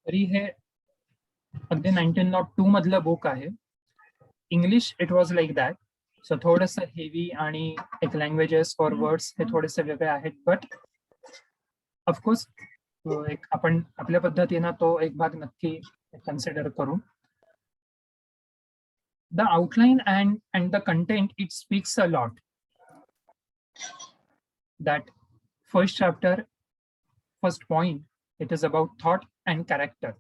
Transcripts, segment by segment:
तरी हे अगदी 1902 मधलं बुक आहे. English it was like that. So थोडंसं हेवी आणि एक लँग्वेजेस फॉर वर्ड्स हे थोडेसे वेगळे आहेत, बट ऑफकोर्स एक आपण आपल्या पद्धतीनं तो एक भाग नक्की कन्सिडर करू. The outline and the content, it speaks a lot. That first chapter, first point, it is about thought and character.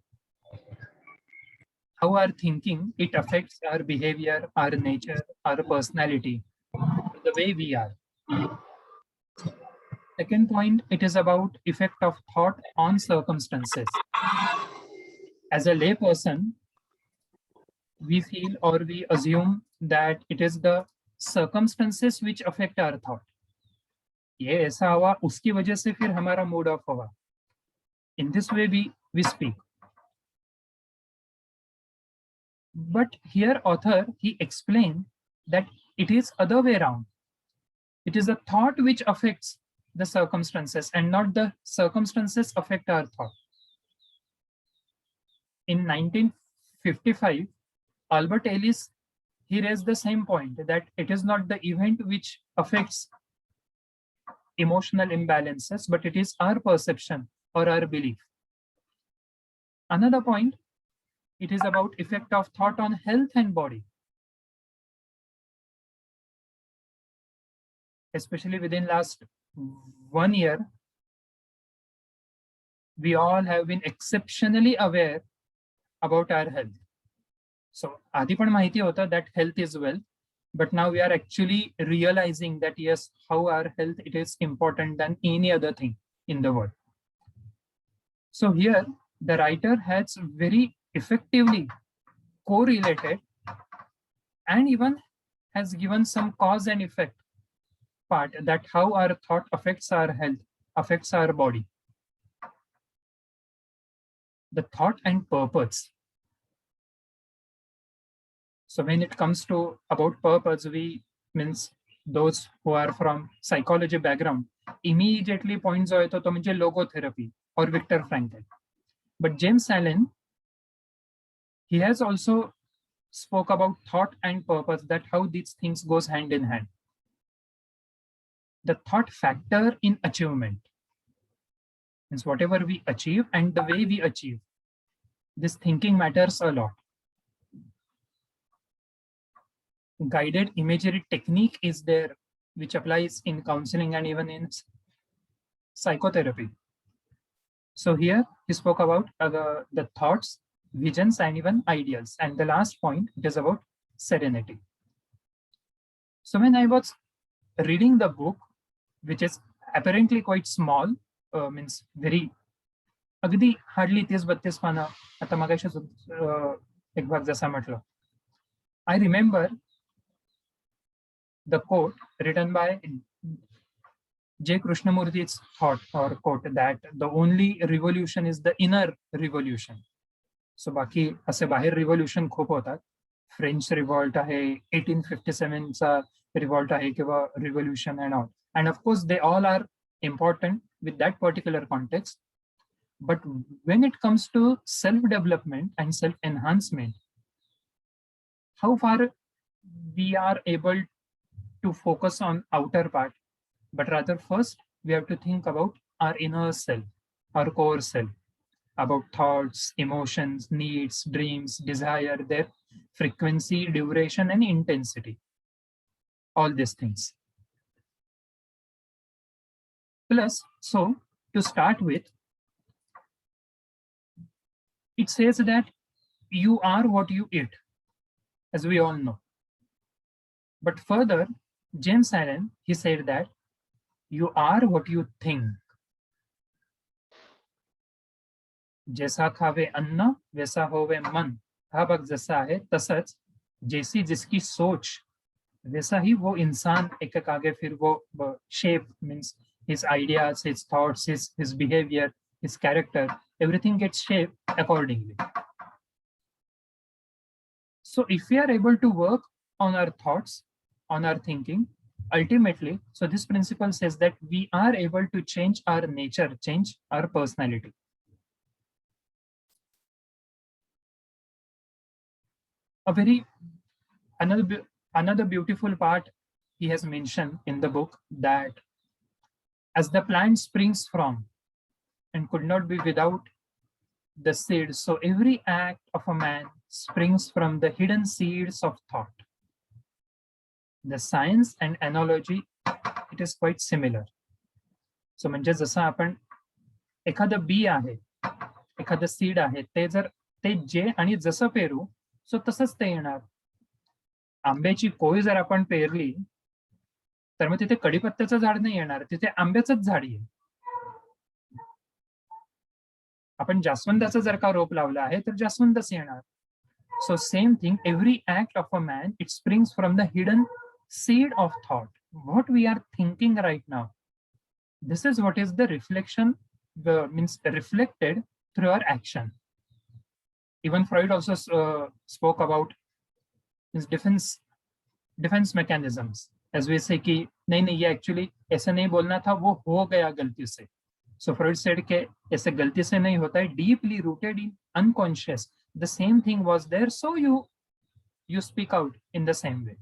How our thinking, it affects our behavior, our nature, our personality, the way we are. Second point, it is about effect of thought on circumstances. As a lay person, we feel or we assume that it is the circumstances which affect our thought. ये ऐसा हुआ, उसकी वजह से फिर हमारा mood off हुआ. In this way we speak. But here author, he explained that it is other way around. It is a thought which affects the circumstances and not the circumstances affect our thought. In 1955, Albert Ellis, he raised the same point, that it is not the event which affects emotional imbalances, but it is our perception or our belief. Another point, it is about effect of thought on health and body. Especially within last 1 year, we all have been exceptionally aware about our health. So आधी पण माहिती होतं that health is wealth, but now we are actually realizing that yes, how our health, it is important than any other thing in the world. So here the writer has very effectively correlated and even has given some cause and effect part, that how our thought affects our health, affects our body. The thought and purpose. So when it comes to about purpose, we means those who are from psychology background immediately points out to म्हणजे logotherapy or Viktor Frankl. But James Allen, he has also spoke about thought and purpose, that how these things goes hand in hand. The thought factor in achievement means whatever we achieve and the way we achieve, this thinking matters a lot. Guided imagery technique is there, which applies in counseling and even in psychotherapy. So here he spoke about the thoughts, visions, and even ideals. And the last point, it is about serenity. So when I was reading the book, which is apparently quite small, means very अगदी hardly 30-32 पानं, आता मगाशी एक भाग जसा म्हटलं. I remember the quote written by J. Krishnamurti's thought or quote, that the only revolution is the inner revolution. So बाकी असे बाहेर रिव्होल्युशन खूप होतात. फ्रेंच रिव्हॉल्ट आहे, 1857 चा रिव्हॉल्ट आहे किंवा revolution and all. And of course, they all are important with that particular context. But when it comes to self-development and self-enhancement, how far we are able to focus on outer part, but rather first we have to think about our inner self, our core self, about thoughts, emotions, needs, dreams, desire, their frequency, duration, and intensity. All these things. Plus, so to start with, it says that you are what you eat, as we all know. But further, James Allen, he said that you are what you think. जैसा खावे अन्न वैसा होवे मन, हा भाग जसा आहे तसंच जैसी जिसकी सोच वैसा ही वो इंसान एक एक आगे फिर वो shape means his ideas, his thoughts, his behavior, his character, everything gets shaped accordingly. So if we are able to work on our thoughts, on our thinking, ultimately, so this principle says that we are able to change our nature, change our personality. a very another beautiful part he has mentioned in the book, that as the plant springs from and could not be without the seed, so every act of a man springs from the hidden seeds of thought. The science and analogy, it is quite similar. So म्हणजे जसं आपण एखादं बी आहे, एखादं seed आहे, ते जर ते जे आणि जसं पेरू सो तसंच ते येणार. आंब्याची कोय जर आपण पेरली तर मग तिथे कडीपत्त्याचं झाड नाही येणार, तिथे आंब्याचंच झाड येईल. आपण जास्वंदाचं जर का रोप लावलं आहे तर जास्वंदच येणार. So same thing, every act of a man, it springs from the hidden seed of thought. What we are thinking right now, this is what is the reflection, means reflected through our action. Even Freud also spoke about his defense mechanisms. As we say कि नहीं ये actually ऐसे नहीं बोलना था, वो हो गया गलती से. So Freud said कि ऐसे गलती से नहीं होता है, deeply rooted in unconscious. The same thing was there, so you speak out in the same way.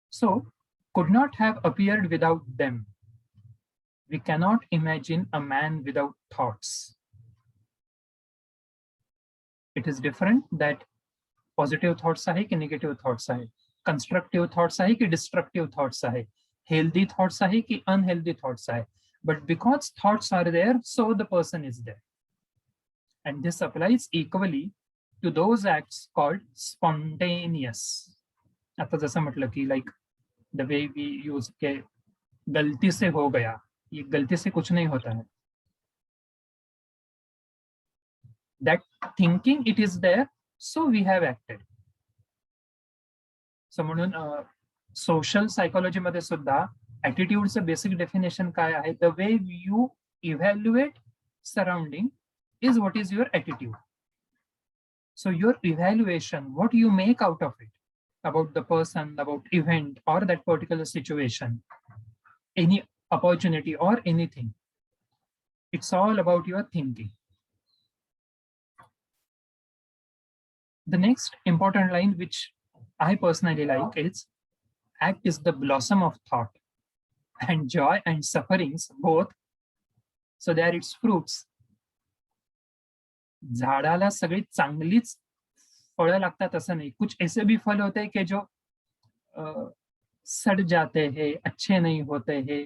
So could not have appeared without them. We cannot imagine a man without thoughts. It is different that positive thoughts आहे की negative thoughts आहे, constructive thoughts आहे की destructive thoughts आहे, healthy thoughts आहे की unhealthy thoughts आहे. But because thoughts are there, so the person is there. And this applies equally to those acts called spontaneous. आता जसं म्हटलं की like the way we use के गलती से हो गया, ये गलती से कुछ नहीं होता है. That thinking, it is there, so we have acted. So म्हणून सोशल सायकोलॉजी मध्ये सुद्धा ॲटिट्यूडचं बेसिक डेफिनेशन काय आहे? The way you evaluate surrounding is what is your attitude. So your evaluation, what you make out of it, about the person, about event or that particular situation, any opportunity or anything, it's all about your thinking. The next important line which I personally like is, act is the blossom of thought, and joy and sufferings both, so they are its fruits. झाडाला सगळी चांगलीच फळं लागतात असं नाही. कुछ ऐसे भी फल होते हैं कि जो सड़ जाते हैं, अच्छे नहीं होते हैं,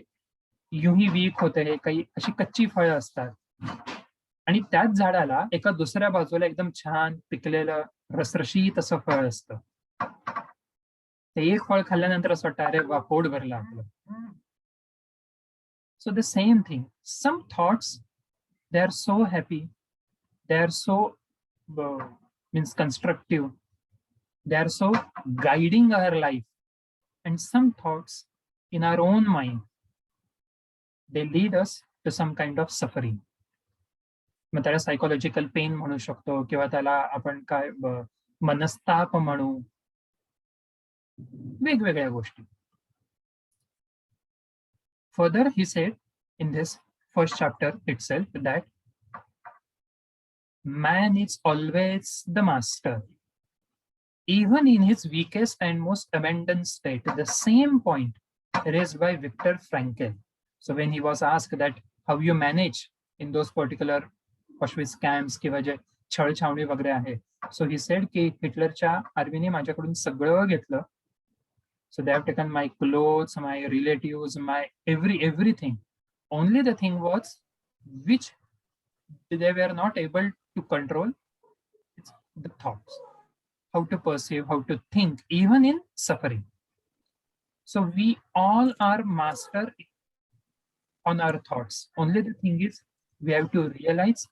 यूं ही वीक होते हैं, काही अशी कच्ची फळं असतात. आणि त्याच झाडाला एका दुसऱ्या बाजूला एकदम छान पिकलेलं रसरशीत असं फळ असतं. ते एक फळ खाल्ल्यानंतर असं वाटतं अरे वा, पोट भरलं आपलं. So the same thing, some thoughts they are so happy, they are so means constructive, they are so guiding our life, and some thoughts in our own mind, they lead us to some kind of suffering. मग त्याला psychological pen म्हणू शकतो किंवा त्याला आपण काय मनस्ताप म्हणू, वेगवेगळ्या गोष्टी. Further he said in this first chapter itself that man is always the master, even in his weakest and most abandoned state. The same point raised by Viktor Frankl. So when he was asked that how you manage in those particular Auschwitz camps किंवा जे छळछावणी वगैरे आहे, so he said की हिटलरच्या आर्मीने माझ्याकडून सगळं घेतलं. So they have taken my clothes, my relatives, my everything. Only the thing was which they were not able to control, it's the thoughts, how to perceive, how to think, even in suffering. So we all are master on our thoughts. Only the thing is we have to realize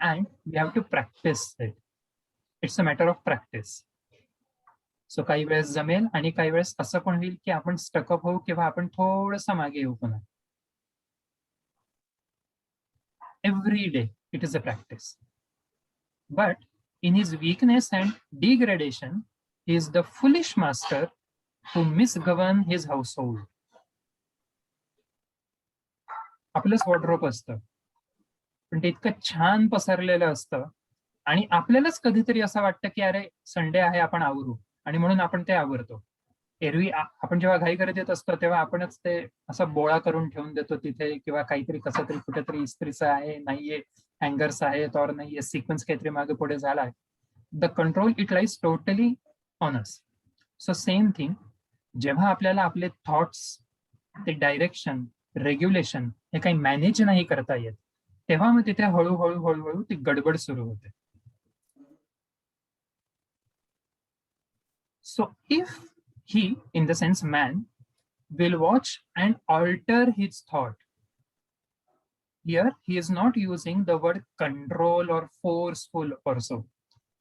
and we have to practice it. It's a matter of practice. So काही वेळेस जमेल आणि काही वेळेस असं पण होईल की आपण स्टकअप होऊ किंवा आपण थोडंसं मागे येऊ पुन्हा. Every day it is a practice. But in his weakness and degradation, he is the foolish master who misgovern his household. आपलंच वॉर्डरोब असतं, पण ते इतकं छान पसरलेलं असतं आणि आपल्यालाच कधीतरी असं वाटतं की अरे संडे आहे, आपण आवरू, आणि म्हणून आपण ते आवरतो. एरवी आपण जेव्हा घाई करत येत असतो तेव्हा आपणच ते असा बोळा करून ठेवून देतो तिथे, किंवा काहीतरी कसं तरी कुठेतरी इस्त्रीचं आहे, नाहीये हँगर्स आहेत, और नाहीये सिक्वेन्स काहीतरी मागे पुढे झालाय. The control it lies totally on us. So same thing, जेव्हा आपल्याला आपले थॉट्स, ते डायरेक्शन, रेग्युलेशन हे काही मॅनेज नाही करता येत, तेव्हा मग तिथे हळूहळू हळूहळू ती गडबड सुरू होते. So if he, in the sense man, will watch and alter his thought. Here, he is not using the word control or forceful or so.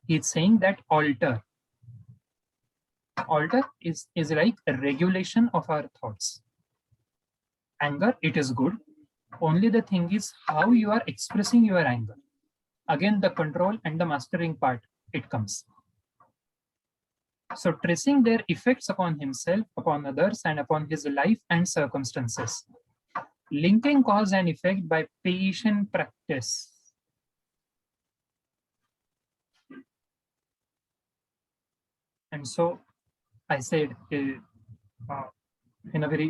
He's saying that alter. Alter is like a regulation of our thoughts. Anger, it is good. Only the thing is how you are expressing your anger. Again, the control and the mastering part, it comes. So tracing their effects upon himself, upon others, and upon his life and circumstances. Linking cause and effect by patient practice. And so I said in a very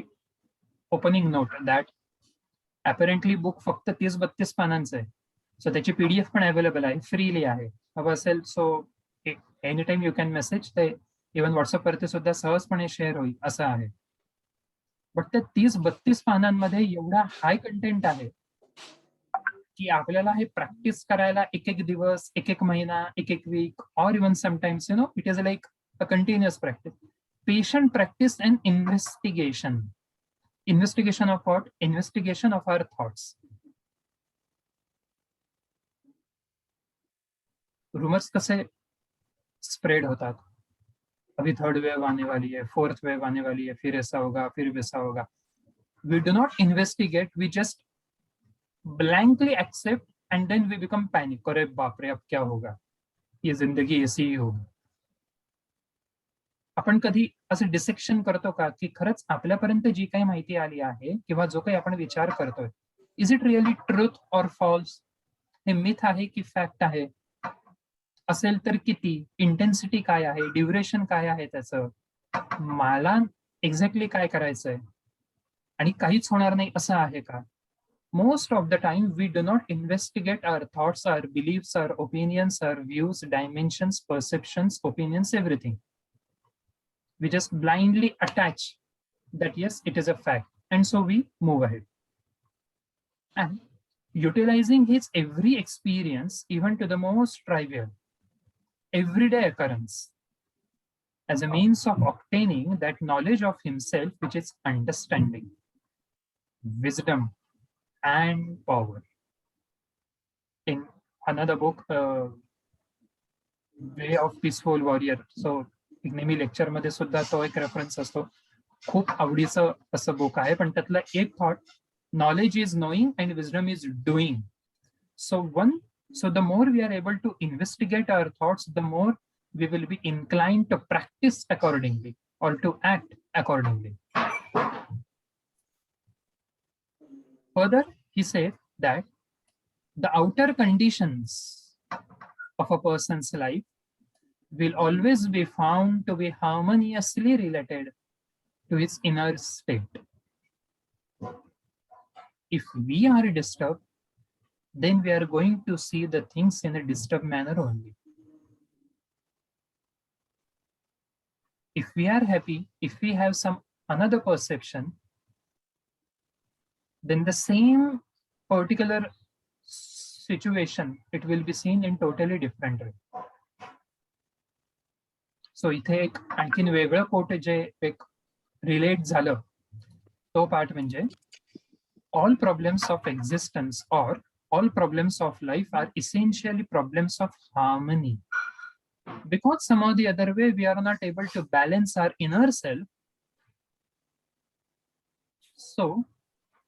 opening note that apparently book फक्त 30-32 पानांचं आहे. So त्याची PDF पण available आहे, freely आहे. हवं असेल so any time you can message, ते इव्हन व्हॉट्सअपवरती सुद्धा सहजपणे शेअर होईल असं आहे. बट त्या 30-32 पानांमध्ये एवढा हाय कंटेंट आहे की आपल्याला हे प्रॅक्टिस करायला एक एक दिवस, एक एक महिना, एक एक वीक, और even sometimes it is like a continuous practice. Patient practice and investigation. Investigation of what? Investigation of our thoughts. Rumours कसे स्प्रेड होतात, अभी थर्ड वेव आने वाली है, फोर्थ वेव आने वाली है, फिर ऐसा होगा, फिर वैसा होगा. We do not investigate, we just blankly accept and then we become panic. अरे बाप रे, अब क्या होगा, ये जिंदगी ऐसी ही होगी. आपण कधी असं डिसेक्शन करतो का की खरंच आपल्यापर्यंत जी काही माहिती आली आहे किंवा जो काही आपण विचार करतोय, इज इट रिअली ट्रूथ और फॉल्स? हे मिथ आहे की फॅक्ट आहे? असेल तर किती? इंटेन्सिटी काय आहे? ड्युरेशन काय आहे त्याचं? मला एक्झॅक्टली काय करायचंय आणि काहीच होणार नाही असं आहे का? Most of the time, we do not investigate our thoughts, our beliefs, our opinions, our views, dimensions, perceptions, opinions, everything. We just blindly attach that yes, it is a fact, and so we move ahead. And utilizing his every experience, even to the most trivial, everyday occurrence, as a means of obtaining that knowledge of himself, which is understanding, wisdom, and power. In another book, Way of Peaceful Warrior, so नेहमी lecture मध्ये सुद्धा तो एक reference असतो. खूप आवडीचं असं book आहे, पण त्यातलं एक thought, knowledge is knowing and wisdom is doing. So the more we are able to investigate our thoughts, the more we will be inclined to practice accordingly or to act accordingly. Further, he said that the outer conditions of a person's life will always be found to be harmoniously related to his inner state. If we are disturbed, then we are going to see the things in a disturbed manner only. If we are happy, if we have some another perception, then the same particular situation, it will be seen in totally different way. So इथे एक आणखीन वेगळं coat जे एक relate झालं, तो part म्हणजे all problems of existence और all problems of life are essentially problems of harmony. Because some or the other way we are not able to balance our inner self, so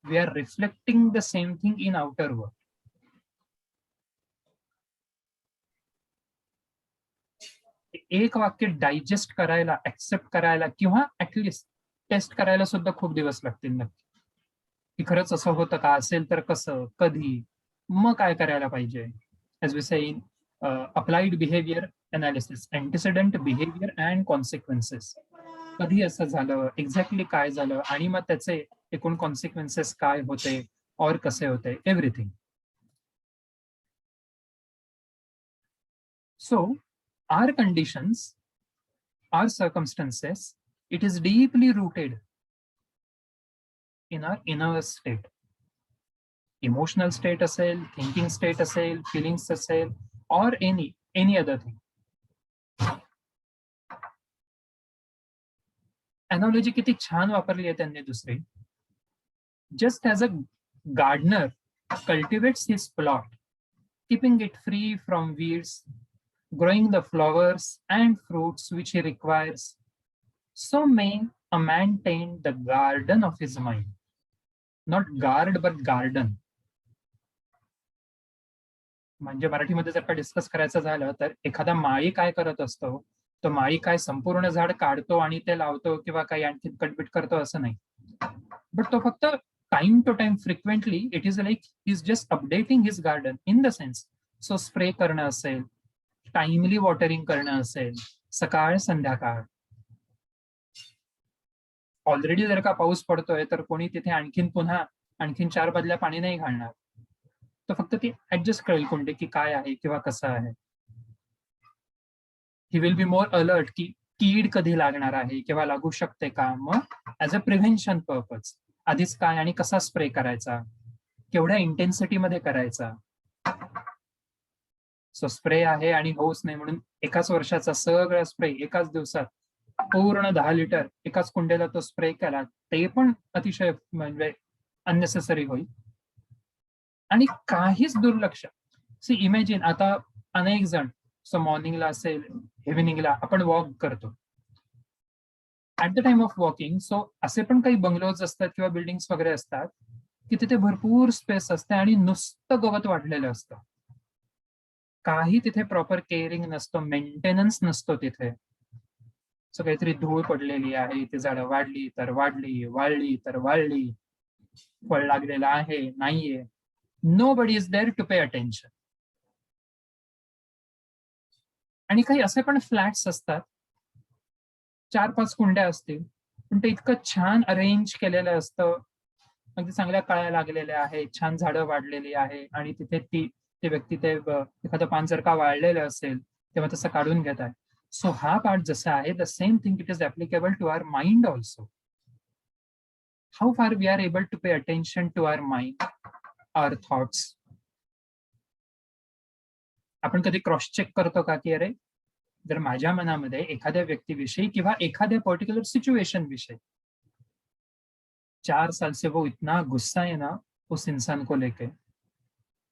we are reflecting the same thing in outer world. एक वाक्य digest करायला, accept करायला किंवा at least taste करायला सुद्धा खूप दिवस लागतील नक्की, की खरंच असं होतं का, असेल तर कसं, कधी, मग काय करायला पाहिजे. As we say in applied behaviour analysis, antecedent behaviour and consequences. कधी असं झालं, एक्झॅक्टली काय झालं, आणि मग त्याचे एकूण कॉन्सिक्वेन्सेस काय होते और कसे होते, everything. So, our conditions, our circumstances, it is deeply rooted in our inner state. Emotional state असेल, thinking state असेल, feelings असेल, or any other thing. Analogy किती छान वापरली आहे त्यांनी दुसरी. Just as a gardener cultivates his plot, keeping it free from weeds, growing the flowers and fruits which he requires, so may a man tend the garden of his mind. Not guard, but garden. म्हणजे मराठीमध्ये जर का discuss करायचं झालं तर एखादा माळी काय करत असतो, तो माळी काय संपूर्ण झाड काढतो आणि ते लावतो किंवा काही आणखी कटबीट करतो असं नाही. बट तो फक्त time to time frequently, it is like is just updating his garden in the sense. So spray करणं असेल, टाइमली वॉटरिंग करणं असेल, सकाळ संध्याकाळ. ऑलरेडी जर का पाऊस पडतोय तर कोणी तिथे आणखीन 4 बदल्या पाणी नाही घालणार. तो फक्त ती ऍडजस्ट करेल कोणते की काय आहे किंवा कसं आहे. He will be more alert की कीड कधी लागणार आहे किंवा लागू शकते का. मग ऍज अ प्रिव्हेन्शन पर्पज आधीच काय आणि कसा स्प्रे करायचा, केवढ्या इंटेन्सिटी मध्ये करायचा. सो स्प्रे आहे आणि होऊच नाही म्हणून एकाच वर्षाचा सगळा स्प्रे एकाच दिवसात पूर्ण 10 लिटर एकाच कुंडेला तो स्प्रे केला, ते पण अतिशय म्हणजे अननेसेसरी होईल आणि काहीच दुर्लक्ष. सी इमॅजिन, आता अनेक जण सो मॉर्निंगला असेल, इव्हिनिंगला आपण वॉक करतो. At the time of walking so असे पण काही बंगलोज असतात किंवा बिल्डिंग्स वगैरे असतात की तिथे भरपूर स्पेस असते आणि नुसतं गवत वाढलेलं असतं. काही तिथे प्रॉपर केअरिंग नसतं, मेंटेनन्स नसतो तिथे. सो काहीतरी धूळ पडलेली आहे, ती झाडं वाढली तर वाढली, वाळली तर वाळली, फळ लागलेलं आहे नाहीये. Nobody is there to pay attention. आणि काही असे पण फ्लॅट्स असतात, 4-5 कुंड्या असतील, पण ते इतकं छान अरेंज केलेलं असतं, अगदी चांगल्या कळ्या लागलेल्या आहेत, छान झाडं वाढलेली आहे आणि तिथे ते व्यक्ती ते एखादं पान जर का वाळलेलं असेल तेव्हा तसं काढून घेत आहे. सो हा पार्ट जसा आहे, the same thing it is applicable to our mind also. How far we are able to pay attention to our mind, our thoughts. आपण कधी क्रॉस चेक करतो का की अरे जर माझ्या मनामध्ये एखाद्या व्यक्तीविषयी किंवा एखाद्या पर्टिक्युलर सिच्युएशन विषयी 4 साल से वो इतना गुस्सा है ना उस इंसान को लेके,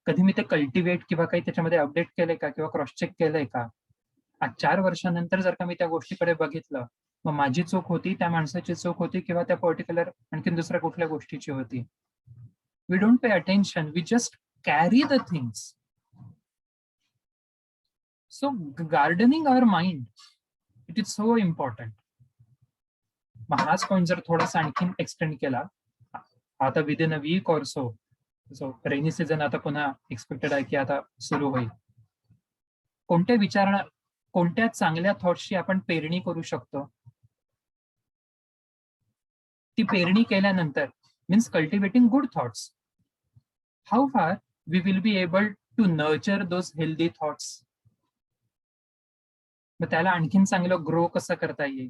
कधी मी ते कल्टिवेट किंवा काही त्याच्यामध्ये अपडेट केलंय का किंवा क्रॉस चेक केलंय का. आज 4 वर्षानंतर जर का मी त्या गोष्टीकडे बघितलं, मग माझी चूक होती, त्या माणसाची चूक होती किंवा त्या पर्टिक्युलर आणखीन दुसऱ्या कुठल्या गोष्टीची होती. We don't pay attention, we just carry the things. So gardening our mind, it is so important. मग हाच पॉइंट जर थोडासा आणखीन एक्सटेंड केला, आता within a week or so rainy season आता पुन्हा एक्सपेक्टेड आहे की आता सुरू होईल. कोणत्या चांगल्या थॉट्सची आपण पेरणी करू शकतो. ती पेरणी केल्यानंतर means cultivating good thoughts, how far we will be able to nurture those healthy thoughts. मग त्याला आणखीन चांगलं ग्रो कसं करता येईल,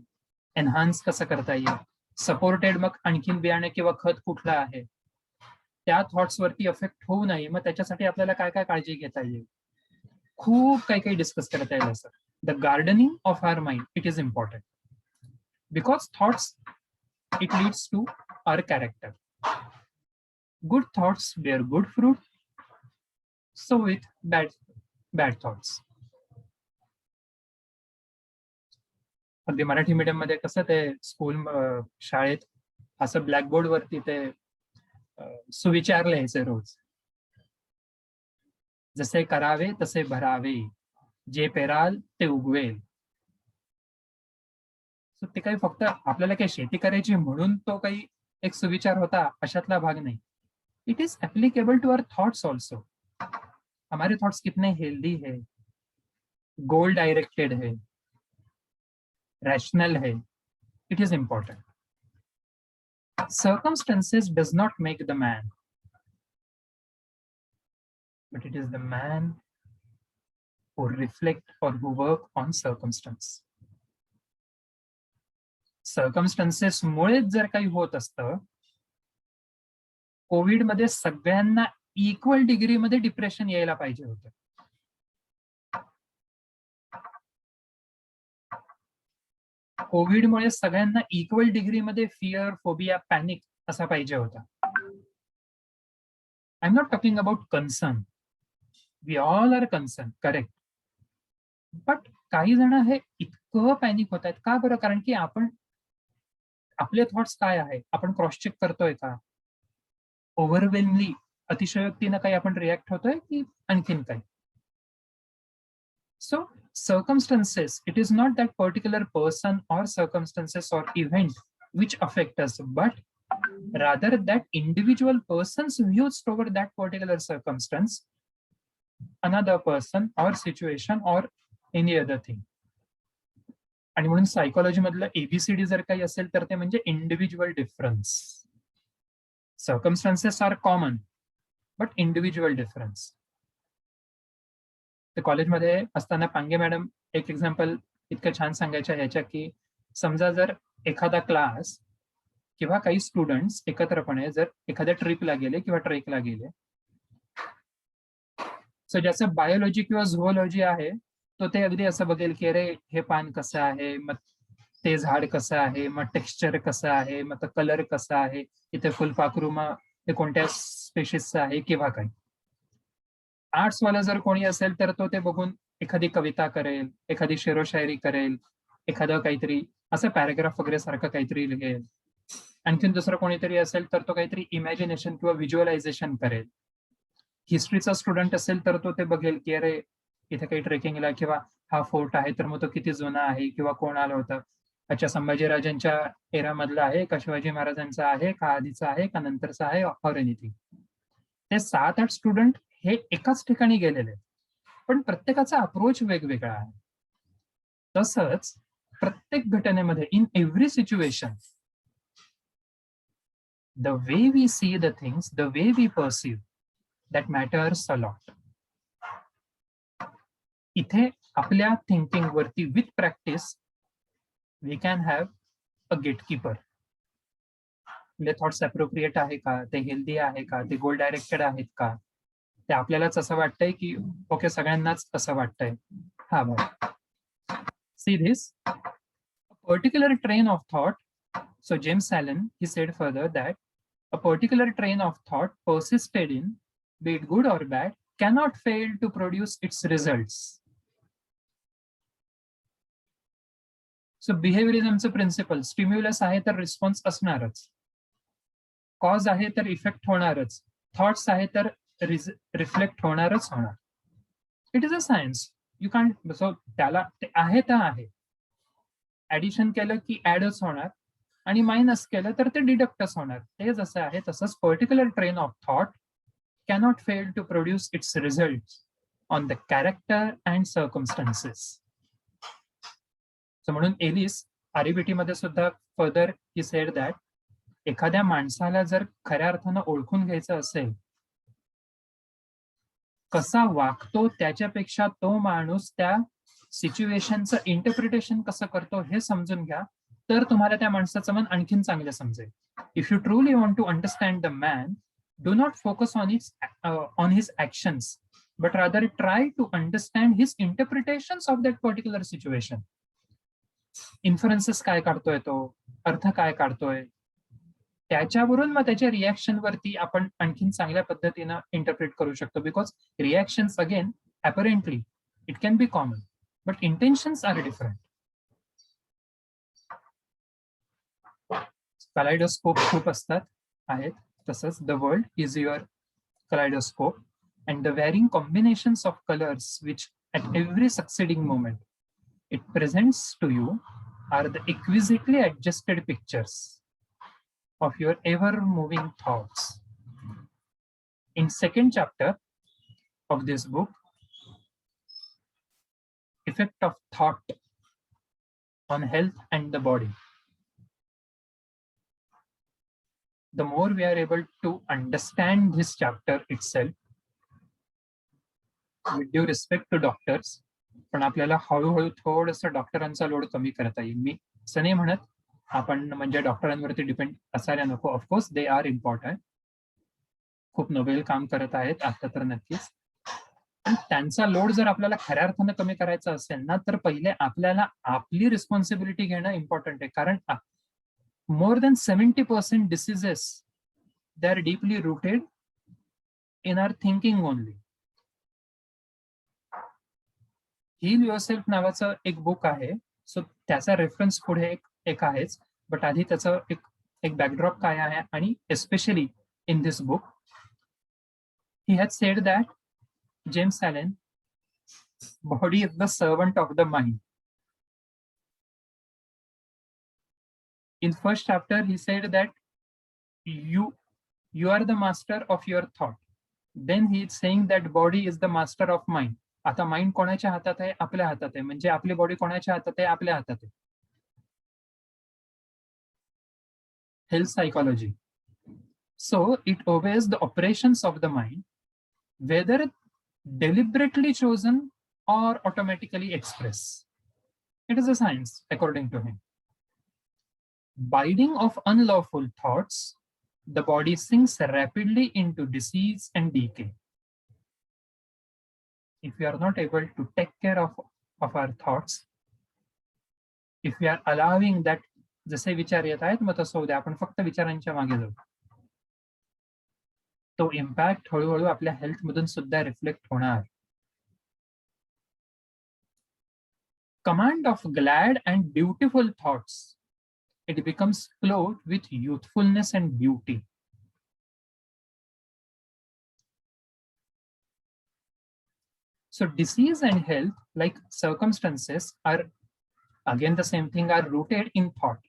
एनहान्स कसं करता येईल, सपोर्टेड मग आणखीन बियाणे किंवा खत कुठलं आहे, त्या थॉट्स वरती इफेक्ट होऊ नये, मग त्याच्यासाठी आपल्याला काय काय काळजी घेता येईल, खूप काही काही डिस्कस करता येईल. Sir the gardening of our mind it is important because thoughts it leads to our character. Good thoughts bear good fruit, so with bad thoughts. अगदी मराठी मीडियम मध्ये कसं ते स्कूल शाळेत असं ब्लॅकबोर्ड वरती ते सुविचार लिहायचे रोज, जसे करावे तसे भरावे, जे पेराल ते उगवेल. ते काही फक्त आपल्याला काही शेती करायची म्हणून तो काही एक सुविचार होता अशातला भाग नाही. It is applicable to our thoughts also. हमारे थॉट्स कितने हेल्दी है, गोल डायरेक्टेड है, रैशनल है, it is important. Circumstances does not make the man, but it is the man who reflect or who work on circumstance. Circumstances मुळेच जर काही होत असतं, कोविड मध्ये सगळ्यांना इक्वल डिग्री मध्ये डिप्रेशन यायला पाहिजे होतं. कोविडमुळे सगळ्यांना इक्वल डिग्रीमध्ये फिअर, फोबिया, पॅनिक असा पाहिजे होता. I am not talking about concern. We all are concern, correct. But काही जण हे इतकं पॅनिक होत आहेत का बरं? कारण की आपण आपले थॉट्स काय आहे, आपण क्रॉस चेक करतोय का? ओव्हरवेल्मली अतिशयोक्तीनं काही आपण रिॲक्ट होतोय की आणखीन काही? So circumstances, it is not that particular person or circumstances or event which affect us, but rather that individual person's views toward that particular circumstance, another person or situation or any other thing. आणि म्हणून psychology मधलं ABCD जर काही असेल तर ते म्हणजे individual difference. Circumstances are common but individual difference. ते कॉलेजमध्ये असताना पांगे मॅडम एक एक्झाम्पल इतकं छान सांगायच्या ह्याच्या की समजा जर एखादा क्लास किंवा काही स्टुडंट्स एकत्रपणे जर एखाद्या ट्रिपला गेले किंवा ट्रेकला गेले, सो ज्याचं बायोलॉजी किंवा झुओलॉजी आहे तो ते अगदी असं बघेल की अरे हे पान कसं आहे, मग ते झाड कसं आहे, मग टेक्स्चर कसं आहे, मग कलर कसा आहे, इथे फुलपाखरू मग ते कोणत्या स्पेशीसचं आहे किंवा काही. आर्ट्सवाला जर कोणी असेल तर तो ते बघून एखादी कविता करेल, एखादी शेरोशायरी करेल, एखादं काहीतरी असं पॅराग्राफ वगैरे सारखं काहीतरी लिहेल. आणखीन दुसरं कोणीतरी असेल तर तो काहीतरी इमॅजिनेशन किंवा व्हिज्युअलायझेशन करेल. हिस्ट्रीचा स्टुडंट असेल तर तो ते बघेल की अरे इथे काही ट्रेकिंगला किंवा हा फोर्ट आहे तर मग तो किती जुना आहे किंवा कोण आलं होतं, अच्छा संभाजीराजांच्या एरामधला आहे का शिवाजी महाराजांचा आहे का आधीचा आहे का नंतरचा आहे ऑर एनिथिंग. ते 7-8 स्टुडंट हे एकाच ठिकाणी गेलेले, पण प्रत्येकाचा अप्रोच वेगवेगळा आहे. तसंच प्रत्येक घटनेमध्ये in every situation the way we see the things, the way we perceive, that matters a lot. इथे आपल्या थिंकिंग वरती with practice we can have a gatekeeper. आपले थॉट्स अप्रोप्रिएट आहे का, ते हेल्दी आहे का, ते गोल डायरेक्टेड आहेत का, ते आपल्यालाच असं वाटतंय की ओके सगळ्यांनाच असं वाटतंय. हा बघ, see this particular train of thought. So James Allen he said further that a particular train of thought persisted in, be it good or bad, cannot fail to produce its results. So बिहेवियरिझमचं principle, stimulus आहे तर response असणारच, cause आहे तर effect होणारच, thoughts आहे तर reflect होणारच होणार. It is a science. You can, so त्याला ते आहे तर आहे. ऍडिशन केलं की ऍडच होणार आणि मायनस केलं तर ते डिडक्टच होणार. ते जसं आहे तसंच particular train of thought cannot fail to produce its result on the character and circumstances. So म्हणून एलिस आरईबीटी मध्ये सुद्धा फर्दर ही सेड दॅट एखाद्या माणसाला जर खऱ्या अर्थानं ओळखून घ्यायचं असेल, कसा वागतो त्याच्यापेक्षा तो माणूस त्या सिच्युएशनचं इंटरप्रिटेशन कसं करतो हे समजून घ्या, तर तुम्हाला त्या माणसाचं मन आणखीन चांगलं समजेल. If you truly want to understand the man, do not focus on his actions, but rather try to understand his interpretations of that particular situation. Inferences काय काढतोय तो, अर्थ काय काढतोय, त्याच्यावरून मग त्याच्या रिॲक्शन वरती आपण आणखीन चांगल्या पद्धतीनं इंटरप्रिट करू शकतो. Because reactions again apparently it can be common but intentions are different. Kaleidoscope खूप असतात आहेत, तसंच the world is your kaleidoscope and the varying combinations of colours which at every succeeding moment it presents to you are the exquisitely adjusted pictures of your ever-moving thoughts. In second chapter of this book, effect of thought on health and the body. The more we are able to understand this chapter itself, with due respect to doctors, पण आपल्याला हळूहळू थोडंसं डॉक्टरांचा load कमी करता येईल. मी असं नाही म्हणत आपण म्हणजे डॉक्टरांवरती डिपेंड असायला नको. ऑफकोर्स दे आर इम्पॉर्टंट, खूप नोबेल काम करत आहेत आता तर नक्कीच. पण त्यांचा लोड जर आपल्याला खऱ्या अर्थानं कमी करायचा असेल ना, तर पहिले आपल्याला आपली रिस्पॉन्सिबिलिटी घेणं इम्पॉर्टंट आहे. कारण more than 70% diseases, they are deeply rooted in our thinking only. Heal Yourself नावाचं एक बुक आहे. सो त्याचा रेफरन्स पुढे एक आहेच, बट आधी त्याचं एक बॅकड्रॉप काय आहे, आणि especially in this book he had said that James Allen, body is the servant of the mind. In first chapter he said that you are the master of your thought. Then he is saying that body is the master of mind. आता mind कोणाच्या हातात आहे? आपल्या हातात आहे. म्हणजे आपली body कोणाच्या हातात आहे? आपल्या हातात आहे. Health psychology. So it obeys the operations of the mind, whether deliberately chosen or automatically expressed. It is a science, according to him. Binding of unlawful thoughts, the body sinks rapidly into disease and decay. If we are not able to take care of our thoughts, if we are allowing that, जसे विचार येत आहेत मग तसं उद्या आपण फक्त विचारांच्या मागे जाऊ, तो इम्पॅक्ट हळूहळू आपल्या हेल्थ मधून सुद्धा रिफ्लेक्ट होणार. Command of glad and beautiful thoughts, it becomes clothed with youthfulness and beauty. So disease and health, like circumstances, are again the same thing, are rooted in thought.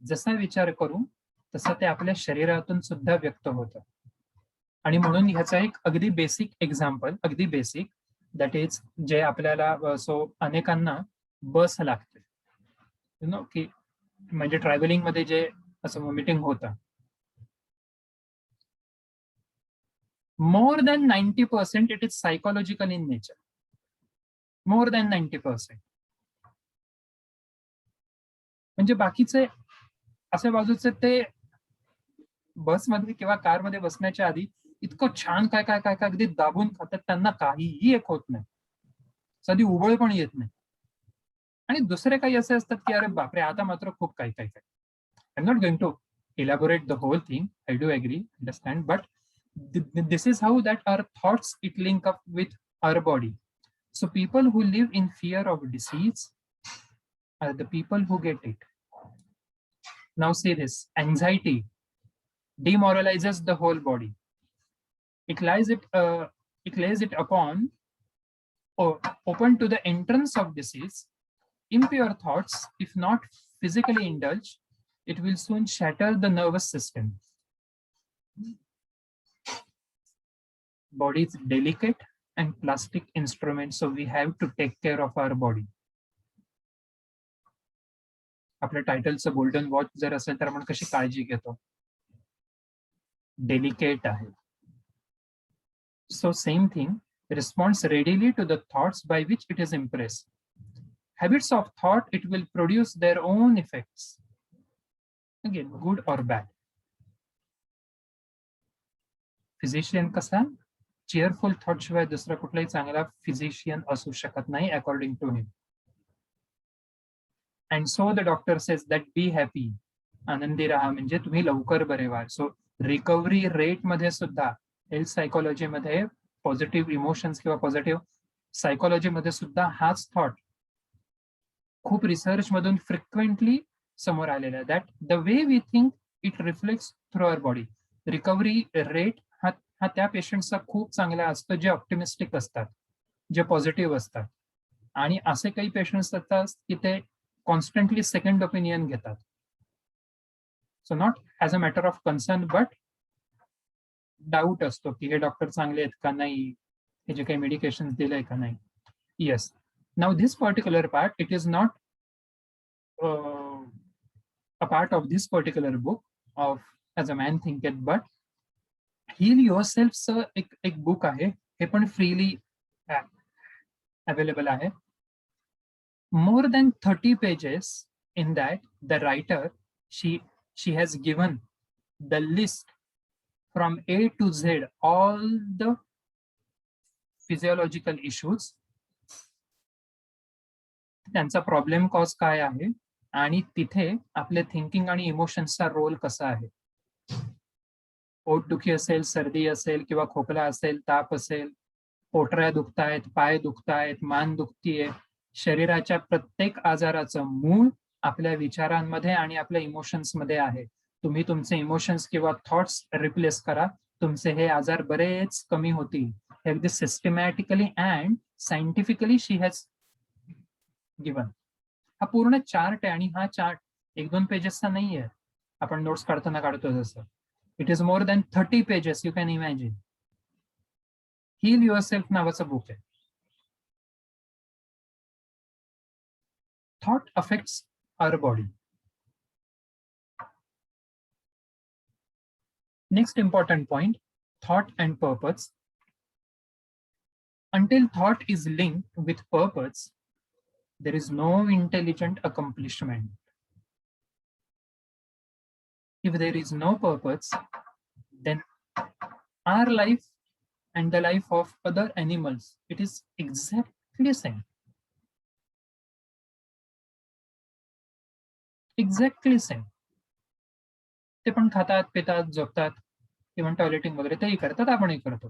जसा विचार करू तसं ते आपल्या शरीरातून सुद्धा व्यक्त होतं. आणि म्हणून ह्याचा एक अगदी बेसिक एक्झाम्पल, अगदी बेसिक, दॅट इज जे आपल्याला सो अनेकांना बस लागते, यु नो, की म्हणजे ट्रॅव्हलिंग मध्ये जे असं वॉमिटिंग होतं, more than 90% it is psychological in nature. More than 90%. म्हणजे बाकीचे असे बाजूचे ते बसमध्ये किंवा कारमध्ये बसण्याच्या आधी इतकं छान काय काय काय काय अगदी दाबून खातात, त्यांना काहीही एक होत नाही, साधी उबळ पण येत नाही. आणि दुसरे काही असे असतात की अरे बापरे, आता मात्र खूप काय काय काय. I am not going to elaborate the whole thing, I do agree, understand, but this is how that our thoughts it link up with our body. So people who live in fear of disease are the people who get it. Now say this: anxiety demoralizes the whole body. It lays it upon or open to the entrance of disease. Impure thoughts, if not physically indulged, it will soon shatter the nervous system. Body is delicate and plastic instrument, so we have to take care of our body. आपल्या टायटलचं golden watch जर असेल तर आपण कशी काळजी घेतो, delicate आहे. So same thing, response readily to the thoughts by which it is impressed. Habits of thought, it will produce their own effects, again good or bad. Physician कसा, चेअरफुल थॉट शिवाय दुसरा कुठलाही चांगला फिजिशियन असू शकत नाही, according to him. And so the doctor says that be happy, आनंदी राहा, म्हणजे तुम्ही लवकर बरे व्हाल. सो रिकव्हरी रेट मध्ये सुद्धा, हेल्थ सायकोलॉजी मध्ये, पॉझिटिव्ह इमोशन्स किंवा पॉझिटिव्ह सायकोलॉजी मध्ये सुद्धा हाच थॉट खूप रिसर्च मधून फ्रिक्वेंटली समोर आलेला आहे, that the way we think it reflects through our body. Recovery rate हा त्या पेशंटचा खूप चांगला असतो जे ऑप्टिमिस्टिक असतात, जे पॉझिटिव्ह असतात. आणि असे काही पेशंट्स असतात की ते कॉन्स्टंटली सेकंड ओपिनियन घेतात. So not as a matter of concern, but doubt असतो की हे डॉक्टर चांगले आहेत का नाही, हे जे काही मेडिकेशन दिलंय का नाही. Yes, Now this particular part, it is not a part of this particular book of As a Man Thinketh, but Heal Yourself एक book आहे, हे पण freely available आहे. More than 30 pages. In that, the writer, she has given the list from A to Z, all the physiological issues, त्यांचा problem cause काय आहे, आणि तिथे आपले थिंकिंग आणि इमोशन्सचा रोल कसा आहे. पोटदुखी असेल, सर्दी असेल, किंवा खोकला असेल, ताप असेल, पोटऱ्या दुखतायत, पाय दुखतायत, मान दुखतीये, शरीराच्या प्रत्येक आजाराचं मूळ आपल्या विचारांमध्ये आणि आपल्या इमोशन्स मध्ये आहे. तुम्ही तुमचे इमोशन्स किंवा थॉट्स रिप्लेस करा, तुमचे हे आजार बरेच कमी होतील. अगदी systematically and scientifically she has given. हा पूर्ण चार्ट आहे, आणि हा चार्ट 1-2 पेजेसचा नाहीये, आपण नोट्स काढताना काढतो जसं. It is more than 30 pages, you can imagine. Heal yourself नावाचं बुक आहे. Thought affects our body. Next important point, thought and purpose. Until thought is linked with purpose, there is no intelligent accomplishment. If there is no purpose, then our life and the life of other animals, it is exactly same. Exactly same. ते पण खातात, पितात, झोपतात, even toileting वगैरे तेही करतात, आपणही करतो.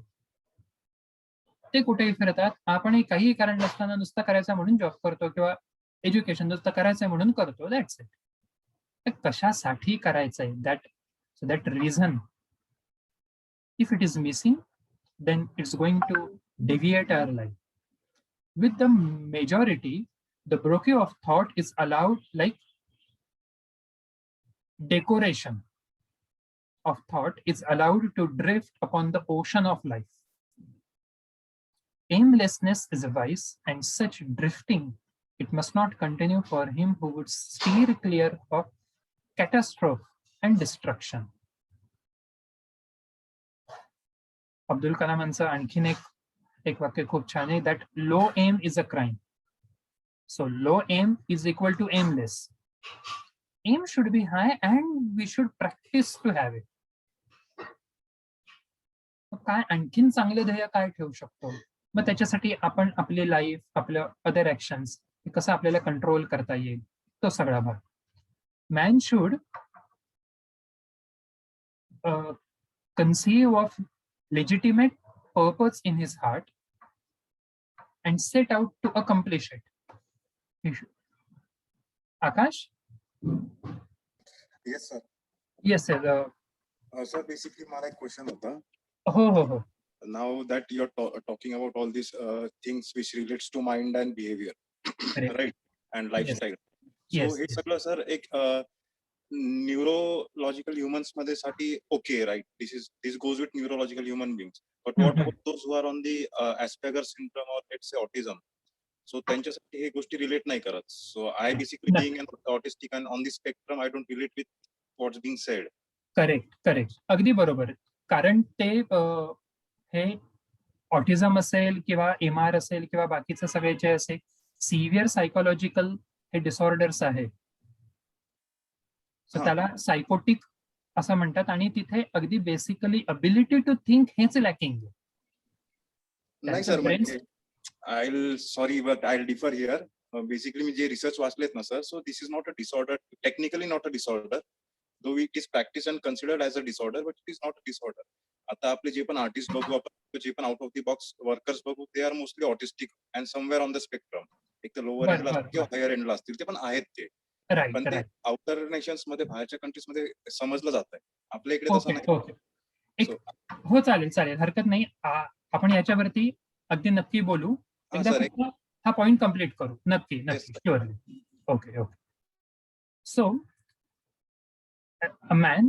ते कुठेही फिरतात, आपणही काही कारण नसताना नुसतं करायचं म्हणून जॉब करतो, किंवा एज्युकेशन नुसतं करायचंय म्हणून करतो. That's it. कशासाठी करायचंय, that reason if it is missing, then it's going to deviate our life. With the majority, the broke of thought is allowed, like decoration of thought is allowed to drift upon the ocean of life. Aimlessness is a vice, and such drifting, it must not continue for him who would steer clear of catastrophe and destruction. Abdul कलामांचं आणखीन एक वाक्य खूप छान आहे, that low aim is a crime. So low aim is equal to aimless. Aim should be high, and we should practice to have it. काय आणखीन चांगले ध्येय काय ठेवू शकतो, मग त्याच्यासाठी आपण आपली लाईफ, आपलं अदर ऍक्शन्स कसं आपल्याला कंट्रोल करता येईल, तो सगळा भाग. Man should conceive of legitimate purpose in his heart and set out to accomplish it. Akash? Yes, sir. Yes, sir. Sir, basically, my question होता. हो. Now that you're talking about all these things which relates to mind and behavior, right, and lifestyle. Yes. So हे सगळं sir एक neurological humans मध्ये साठी okay, right? This goes with neurological human beings. But what about those who are on the Asperger syndrome or let's say autism? So त्यांच्यासाठी हे गोष्टी relate नाही करत. So I basically being an autistic and on the spectrum, I don't relate with what's being said. Correct. अगदी बरोबर. कारण ते हे ऑटिझम असेल, किंवा MR असेल, किंवा बाकीचे सगळे जे असे सिव्हिअर सायकोलॉजिकल हे डिसऑर्डर्स आहे, सो त्याला सायकोटिक असं म्हणतात. आणि तिथे अगदी बेसिकली अबिलिटी टू थिंक हेच लॅकिंग आहे. नाही sir, I'll differ here. Basically, मी जे रिसर्च वाचलेत ना sir, so this is not a disorder, technically not a disorder, though it is practiced and considered as a disorder, but it is not a disorder. आता आपले जे पण artist बघू, आपण जे पण out of the box workers बघू, they are mostly autistic and somewhere on the spectrum. एक तर लोअर एंडला किंवा हायर एंडला असतील, ते पण आहेत ते. पण ते आउटर नेशन्स मध्ये, बाहेरच्या कंट्रीज मध्ये समजलं जात आहे. आपल्या इकडे तसं नाही. हो, चालेल, हरकत नाही. आपण याच्यावरती अगदी नक्की बोलू. एकदा हा पॉइंट कम्प्लीट करू. नक्की surely. Okay. So a man,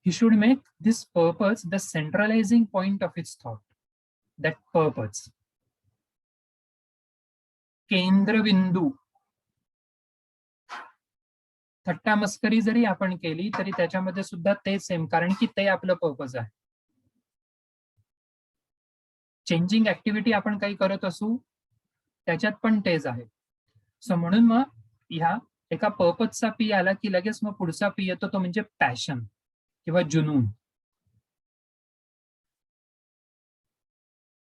he should make this purpose the centralizing point of his thought. That purpose. केंद्रबिंदू. थट्टा मस्करी जरी आपण केली तरी त्याच्यामध्ये सुद्धा ते सेम, कारण की ते आपलं पर्पज आहे. चेंजिंग ऍक्टिव्हिटी आपण काही करत असू त्याच्यात पण तेच आहे. सो म्हणून मग ह्या एका पर्पजचा पी आला की लगेच मग पुढचा पी येतो, तो म्हणजे पॅशन किंवा जुनून.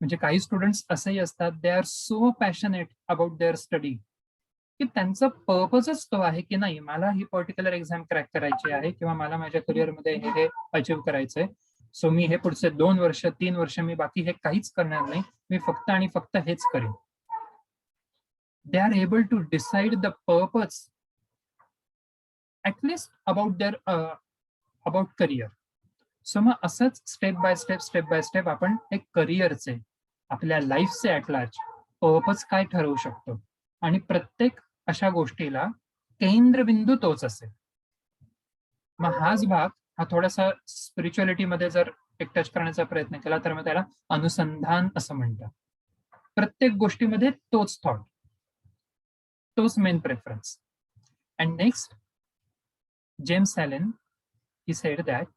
म्हणजे काही स्टुडंट्स असेही असतात, दे are so passionate about their study की त्यांचा पर्पजच तो आहे की नाही, मला ही पर्टिक्युलर एक्झाम क्रॅक करायची आहे किंवा मला माझ्या करिअरमध्ये हे अचीव्ह करायचंय. सो मी हे पुढचे 2 वर्ष 3 वर्ष मी बाकी हे काहीच करणार नाही, मी फक्त आणि फक्त हेच करेन. They are able to decide the purpose at least about their about career. So मग असंच स्टेप बाय स्टेप आपण एक करिअरचे, आपल्या लाईफचे ऍट लार्ज पर्पज काय ठरवू शकतो, आणि प्रत्येक अशा गोष्टीला केंद्रबिंदू तोच असेल. मग हाच भाग हा थोडासा स्पिरिच्युअलिटी मध्ये जर एक टच करण्याचा प्रयत्न केला तर मग त्याला अनुसंधान असं म्हणतात. प्रत्येक गोष्टीमध्ये तोच थॉट, तोच main preference. And next, James Allen he said that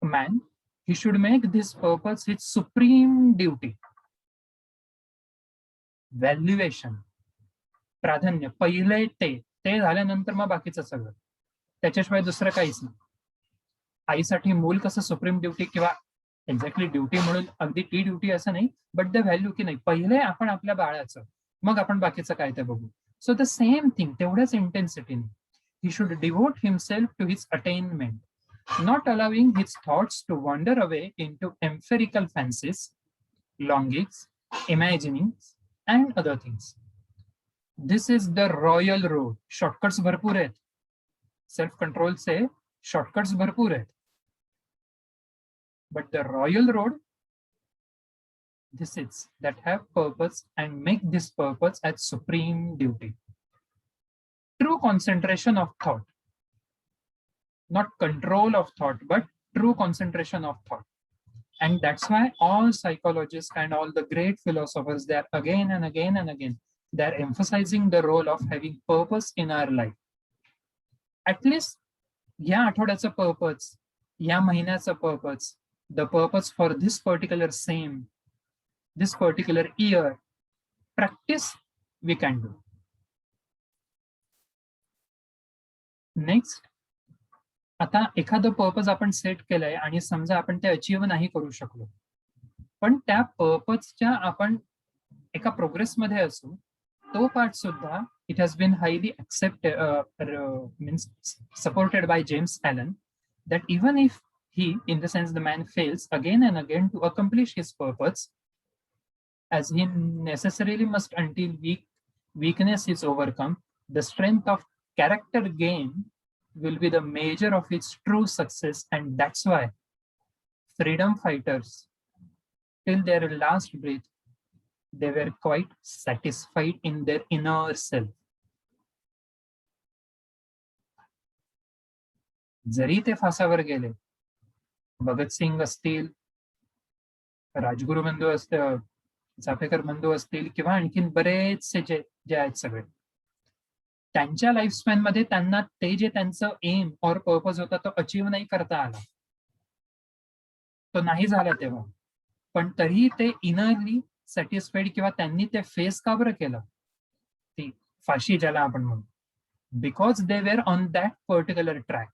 man, he should make this purpose his supreme duty. Valuation, प्राधान्य पहिले ते झाल्यानंतर मग बाकीचं सगळं, त्याच्याशिवाय दुसरं काहीच नाही. आईसाठी मूल कसं सुप्रीम ड्युटी किंवा एक्झॅक्टली ड्युटी म्हणून अगदी ती ड्युटी असं नाही, बट द व्हॅल्यू की नाही, पहिले आपण आपल्या बाळाचं, मग आपण बाकीचं काय ते बघू. सो द सेम थिंग, तेवढ्याच इंटेन्सिटीने he should devote himself to his attainment, not allowing his thoughts to wander away into empirical fancies, longings, imaginings, and other things. This is the royal road. Shortcuts भरपूर आहेत, self control से shortcuts भरपूर आहेत, but the royal road, this is that have purpose and make this purpose as supreme duty. True concentration of thought, not control of thought, but true concentration of thought. And that's why all psychologists and all the great philosophers, they are again and again and again, they are emphasizing the role of having purpose in our life. At least या आठवड्याचं purpose, या महिन्याचं purpose, the purpose for this particular this particular year, practice we can do. Next, आता एखादं purpose आपण set केलंय आणि समजा आपण ते अचीव्ह नाही करू शकलो, पण त्या पर्पजच्या आपण एका प्रोग्रेसमध्ये असू, तो पार्ट सुद्धा it has been highly means supported by James Allen, that even if he, in the sense the man, fails again and again to accomplish his purpose, as he necessarily must until weakness is overcome, the strength of character gain will be the measure of its true success. And that's why freedom fighters, till their last breath, they were quite satisfied in their inner self. जरी ते फासावर गेले, भगतसिंग असतील, राजगुरू बंधू असतील, चाफेकर बंधू असतील, किंवा आणखीन बरेचसे जे आहेत सगळे, त्यांच्या लाईफ स्पॅन मध्ये त्यांना ते जे त्यांचं एम और पर्पज होता तो अचीव्ह नाही करता आला, तो नाही झाला तेव्हा, पण तरी ते इनरली सॅटिस्फाईड, किंवा त्यांनी ते फेस का बरं केलं, ती फाशी ज्याला आपण म्हणू, because they were on that particular track.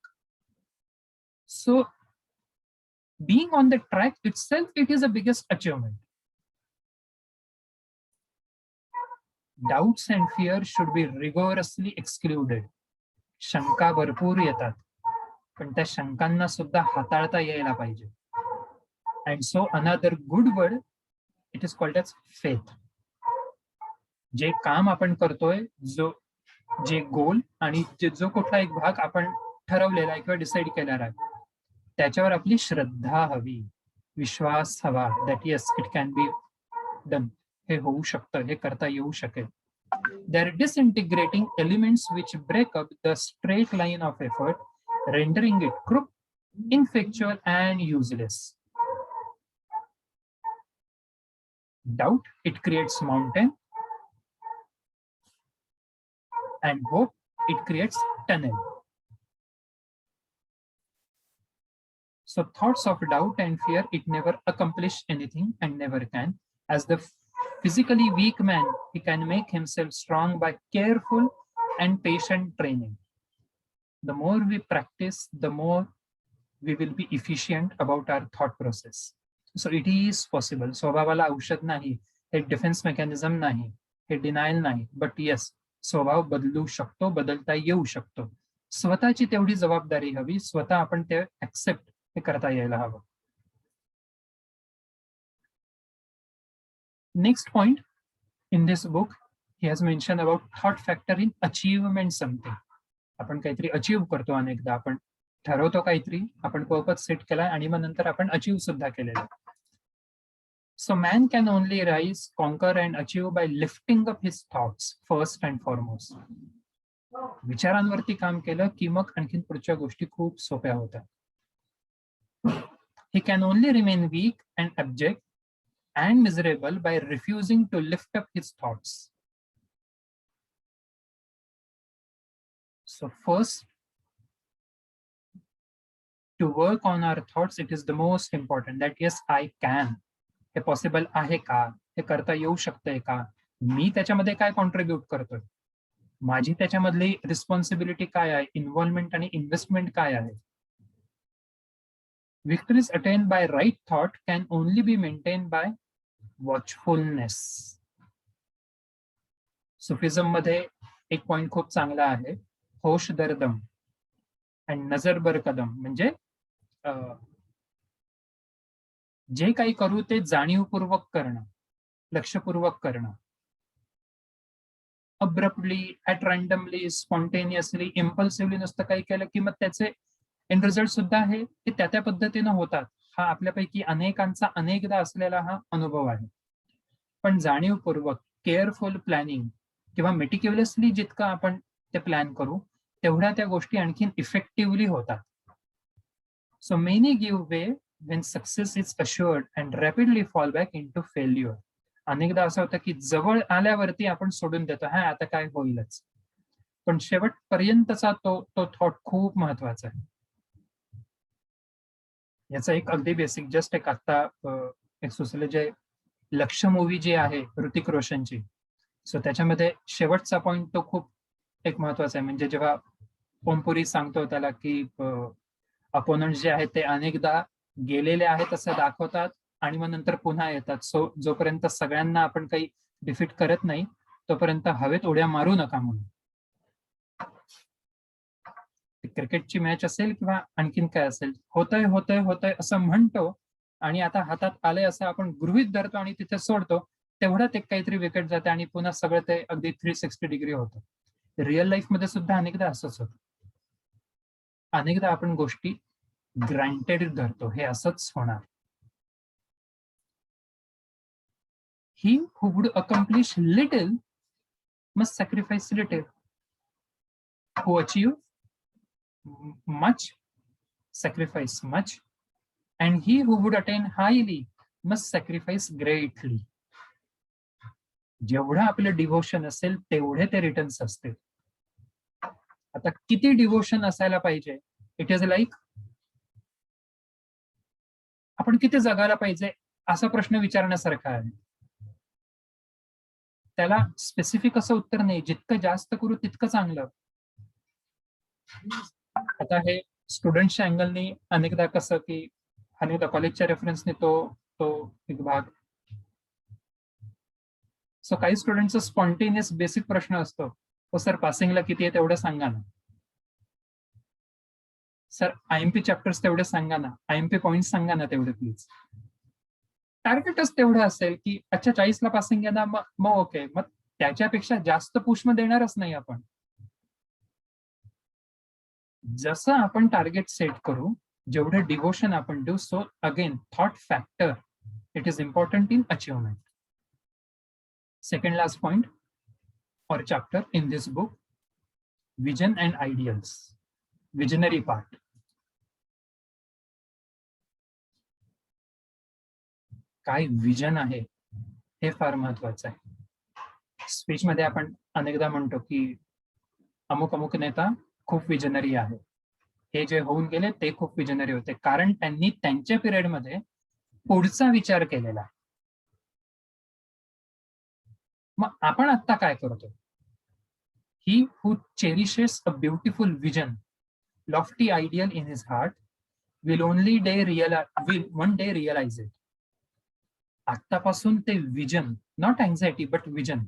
So being on the track itself, it is the biggest achievement. Doubts and fear should be rigorously excluded. शंका भरपूर येतात, पण त्या शंकांना सुद्धा हाताळता यायला पाहिजे. And so another good word, it is called as faith. जे काम आपण करतोय, जे गोल आणि जो कुठला एक भाग आपण ठरवलेला आहे किंवा डिसाईड केलेला आहे, त्याच्यावर आपली श्रद्धा हवी, विश्वास हवा, that yes it can be done, हे होऊ शकतं, हे करता येऊ शकेल. There are disintegrating elements which break up the straight line of effort, rendering it crooked, ineffectual, and useless. Doubt, it creates mountain. and hope, it creates tunnel. So thoughts of doubt and fear, it never accomplish anything and never can. As the physically weak man, he can make himself strong by careful and patient training. The more we practice, the more we will be efficient about our thought process. So it is possible. स्वभावाला औषध नाही, हे defence mechanism नाही, हे denial नाही, but yes, स्वभाव बदलू शकतो, बदलता येऊ शकतो. स्वतःची तेवढी जबाबदारी हवी, स्वतः आपण ते ऍक्सेप्ट हे करता यायला हवं. Next point in this book, he has mentioned about thought factor in achievement something. आपण काहीतरी अचीव्ह करतो, अनेकदा आपण ठरवतो काहीतरी, आपण पर्पज सेट केला आणि मग नंतर आपण अचीव्ह सुद्धा केलेलं. So man can only rise, conquer and achieve by lifting up his thoughts first and foremost. विचारांवरती काम केलं की मग आणखीन पुढच्या गोष्टी खूप सोप्या होतात. He can only remain weak and abject and miserable by refusing to lift up his thoughts. So first, to work on our thoughts, it is the most important that yes, I can. हे possible आहे का, हे करता येऊ शकतंय का, मी त्याच्यामध्ये काय कॉन्ट्रीब्यूट करतोय, माझी त्याच्यामधली रिस्पॉन्सिबिलिटी काय आहे, इन्व्हॉल्वमेंट आणि इन्व्हेस्टमेंट काय आहे. Victories attained by right thought can only be maintained by watchfulness. सुफिझम मध्ये एक पॉइंट खूप चांगला आहे, होश दर दम आणि नजर बर कदम. म्हणजे जे काही करू ते जाणीवपूर्वक करणं, लक्षपूर्वक करणं. अब्रप्टली, ऍट रँडमली, स्पॉन्टेनियसली, इम्पल्सिव्हली नुसतं काही केलं की मग त्याचे एंड रिझल्ट सुद्धा आहे ते त्या पद्धतीनं होतात. हा आपल्यापैकी अनेकांचा अनेकदा असलेला हा अनुभव आहे. पण जाणीवपूर्वक केअरफुल प्लॅनिंग किंवा मेटिक्युलसली जितकं आपण ते प्लॅन करू तेवढ्या त्या गोष्टी आणखीन इफेक्टिव्हली होतात. So many give way when success is assured and rapidly fall back into failure. अनेकदा असं होतं की जवळ आल्यावरती आपण सोडून देतो, हा आता काय होईलच, पण शेवटपर्यंतचा तो थॉट खूप महत्वाचा आहे. याचा एक अगदी बेसिक जस्ट एक आता एक सुचलं, जे लक्ष्य मूवी जी आहे ऋतिक रोशनची, सो त्याच्यामध्ये शेवटचा पॉइंट तो खूप एक महत्वाचा आहे. म्हणजे जेव्हा ओमपुरी सांगतो त्याला की अपोनंट जे आहेत ते अनेकदा गेलेले आहेत असं दाखवतात आणि मग नंतर पुन्हा येतात. सो जोपर्यंत सगळ्यांना आपण काही डिफीट करत नाही तोपर्यंत हवेत उड्या मारू नका म्हणून. क्रिकेटची मॅच असेल किंवा आणखीन काय असेल, होतंय होतंय होतंय असं म्हणतो आणि आता हातात आलंय असं आपण गृहीत धरतो आणि तिथे सोडतो, तेवढ्यात एक काहीतरी विकेट जाते आणि पुन्हा सगळं ते अगदी 360 डिग्री होतं. रिअल लाईफ मध्ये सुद्धा अनेकदा असंच होतं. अनेकदा आपण गोष्टी ग्रँटेड धरतो, हे असंच होणार. He who would accomplish little must sacrifice little. Who achieve much sacrifice much, and he who would attain highly must sacrifice greatly. जेवढं आपलं डिव्होशन असेल तेवढे ते रिटर्न्स असतील. आता किती डिव्होशन असायला पाहिजे, इट इज लाईक आपण किती जगायला पाहिजे असा प्रश्न विचारण्यासारखा आहे. त्याला स्पेसिफिक असं उत्तर नाही, जितकं जास्त करू तितकं चांगलं. आता हे स्टुडंटच्या अँगलनी अनेकदा कसं की अनेकदा कॉलेजच्या रेफरन्सने तो एक भाग. सो काही स्टुडंटचा स्पॉन्टेनियस बेसिक प्रश्न असतो, हो सर पासिंगला किती आहे तेवढं सांगा ना, सर आयएमपी चॅप्टर्स तेवढे सांगा ना, आयएमपी पॉइंट सांगा ना तेवढे प्लीज. टार्गेटच तेवढं असेल की अच्छा 40ला पासिंग आहे ना, मग ओके, मग त्याच्यापेक्षा जास्त पुश मध्ये देणारच नाही आपण. जसं आपण टार्गेट सेट करू, जेवढं डिव्होशन आपण देऊ, so again thought factor it is important in achievement. Second last point or chapter in this book, vision and ideals, visionary part. काय विजन आहे हे फार महत्वाचं आहे. स्पीच मध्ये आपण अनेकदा म्हणतो की अमुक अमुक नेता खूप विजनरी आहे, हे जे होऊन गेले ते खूप विजनरी होते, कारण त्यांनी त्यांच्या पिरियडमध्ये पुढचा विचार केलेला. मग आपण आता काय करतो? He who cherishes a beautiful vision, lofty ideal in his heart, will one day realize it. आतापासून ते vision, not anxiety but vision,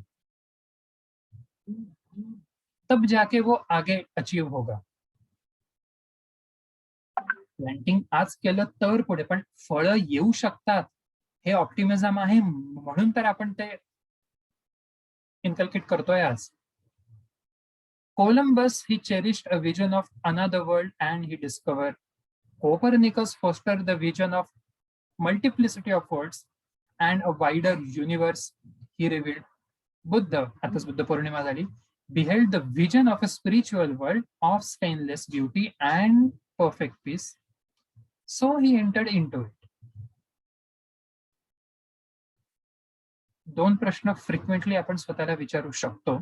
तब जाके वो आगे अचीव होगा. प्लॅन्टिंग आज केलं तर पुढे, पण फळं येऊ शकतात हे ऑप्टिमिझम आहे, म्हणून तर आपण ते इन्कल्केट करतोय आज. Columbus, he cherished a vision of another world and he discovered. Copernicus fostered the vision of multiplicity of worlds and a wider universe he revealed. Buddha, आताच बुद्ध पौर्णिमा झाली, beheld the vision of a spiritual world of stainless beauty and perfect peace. So he entered into it. दोन प्रश्न frequently आपण स्वतःला विचारू शकतो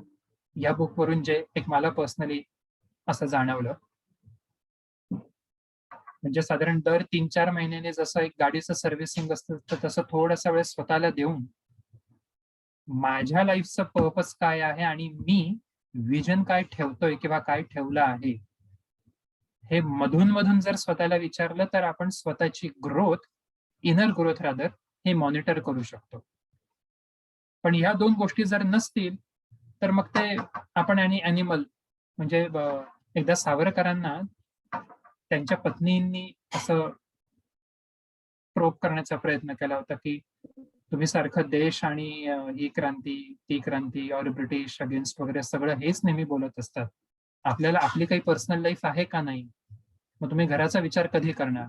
या book वरून, जे एक मला पर्सनली असं जाणवलं. म्हणजे साधारण दर 3-4 महिन्याने जसं एक गाडीचं सर्व्हिसिंग असतं, तर तसं थोडासा वेळ स्वतःला देऊन माझ्या लाईफचं पर्पज काय आहे आणि मी विजन काय ठेवतोय किंवा काय ठेवलं आहे, हे मधून मधून जर स्वतःला विचारलं तर आपण स्वतःची ग्रोथ, इनर ग्रोथ रादर, हे मॉनिटर करू शकतो. पण ह्या दोन गोष्टी जर नसतील तर मग ते आपण ॲनिमल, म्हणजे एकदा सावरकरांना त्यांच्या पत्नींनी असं प्रोब करण्याचा प्रयत्न केला होता की तुम्ही सारखं देश आणि ही क्रांती ती क्रांती और ब्रिटिश अगेन्स्ट वगैरे सगळं हेच नेहमी बोलत असतात, आपल्याला आपली काही पर्सनल लाईफ आहे का नाही, मग तुम्ही घराचा विचार कधी करणार.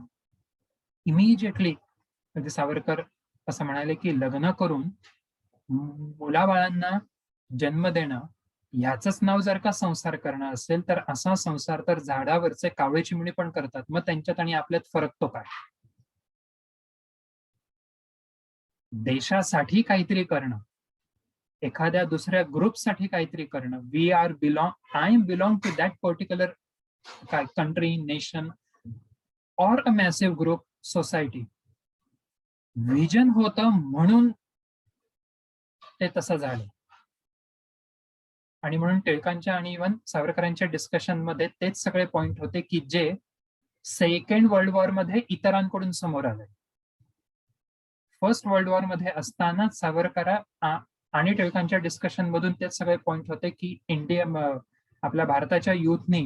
इमिजिएटली म्हणजे सावरकर असं म्हणाले की लग्न करून मुलाबाळांना जन्म देणं ह्याचंच नाव जर का संसार करणं असेल, तर असा संसार तर झाडावरचे कावळे चिमणी पण करतात, मग त्यांच्यात आणि आपल्यात फरक तो काय. देशासाठी काहीतरी करणं, एखाद्या दुसऱ्या ग्रुपसाठी काहीतरी करणं, I belong to that particular country, nation or a massive group, society. Vision होतं म्हणून ते तसं झालं. आणि म्हणून टिळकांच्या आणि इव्हन सावरकरांच्या डिस्कशन मध्ये तेच सगळे पॉइंट होते की जे सेकंड वर्ल्ड वॉर मध्ये इतरांकडून समोर आले. फर्स्ट वर्ल्ड वॉर मध्ये असताना सावरकरा आणि टिळकांच्या डिस्कशन मधून तेच सगळे पॉइंट होते की आपल्या भारताच्या युथनी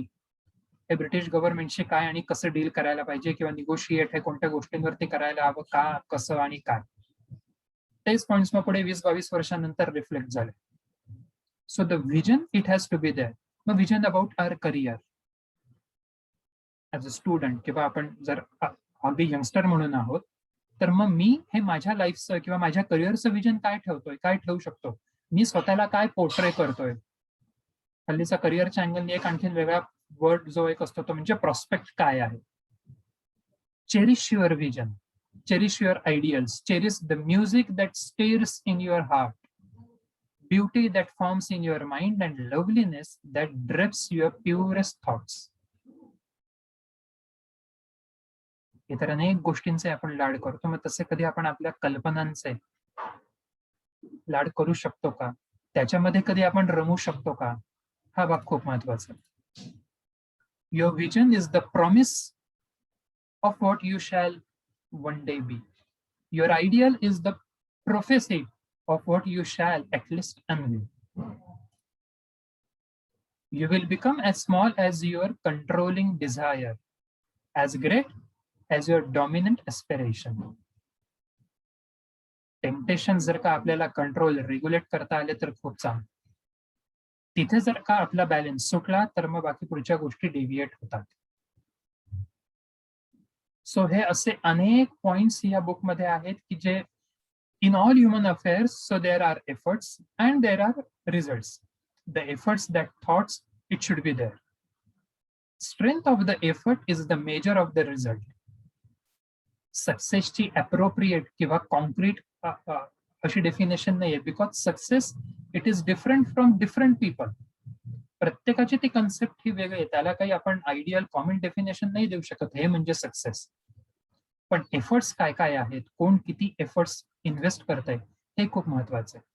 हे ब्रिटिश गव्हर्नमेंटशी काय आणि कसं डील करायला पाहिजे, किंवा निगोशिएट हे कोणत्या गोष्टींवरती करायला हवं, का, कसं आणि काय. तेच पॉइंट्स मग पुढे 20-22 वर्षानंतर रिफ्लेक्ट झाले. So the vision, it has to be there. मग vision about our career as a student, किंवा आपण जर अगदी यंगस्टर म्हणून आहोत, तर मग मी हे माझ्या लाईफचं किंवा माझ्या करिअरचं विजन काय ठेवतोय, काय ठेवू शकतो, मी स्वतःला काय पोर्ट्रे करतोय. हल्लीचा करिअरच्या अँगलने एक आणखी वेगळा वर्ड जो एक असतो तो म्हणजे प्रॉस्पेक्ट काय आहे. Cherish your vision, cherish your ideals, cherish the music that stirs in your heart, beauty that forms in your mind, and loveliness that drips your purest thoughts. इतर अनेक गोष्टींचे आपण लाड करतो, मग तसे कधी आपण आपल्या कल्पनांचे लाड करू शकतो का, त्याच्यामध्ये कधी आपण रमू शकतो का, हा भाग खूप महत्वाचा. Your vision is the promise of what you shall one day be. Your ideal is the prophecy of what you shall at least unveil. You will become as small as your controlling desire, as great as your dominant aspiration. Temptation जर का आपल्याला control, regulate करता आले तर खूप चांगलं. तिथे जर का आपला बॅलन्स सुटला तर मग बाकी पुढच्या गोष्टी डेव्हिएट होतात. सो हे असे अनेक पॉइंट्स या बुक मध्ये आहेत की जे in all human affairs, so there are efforts and there are results. The efforts, that thoughts, it should be there. Strength of the effort is the measure of the result. Success ची appropriate किंवा concrete अशी definition नाहीये, because success, it is different from different people. प्रत्येकाची ती concept ही वेगळी आहे, त्याला काही आपण आयडियल कॉमन डेफिनेशन नाही देऊ शकत, हे म्हणजे सक्सेस. पण एफर्ट्स काय काय आहेत, कोण किती एफर्ट्स इन्व्हेस्ट करतंय, हे खूप महत्वाचं आहे.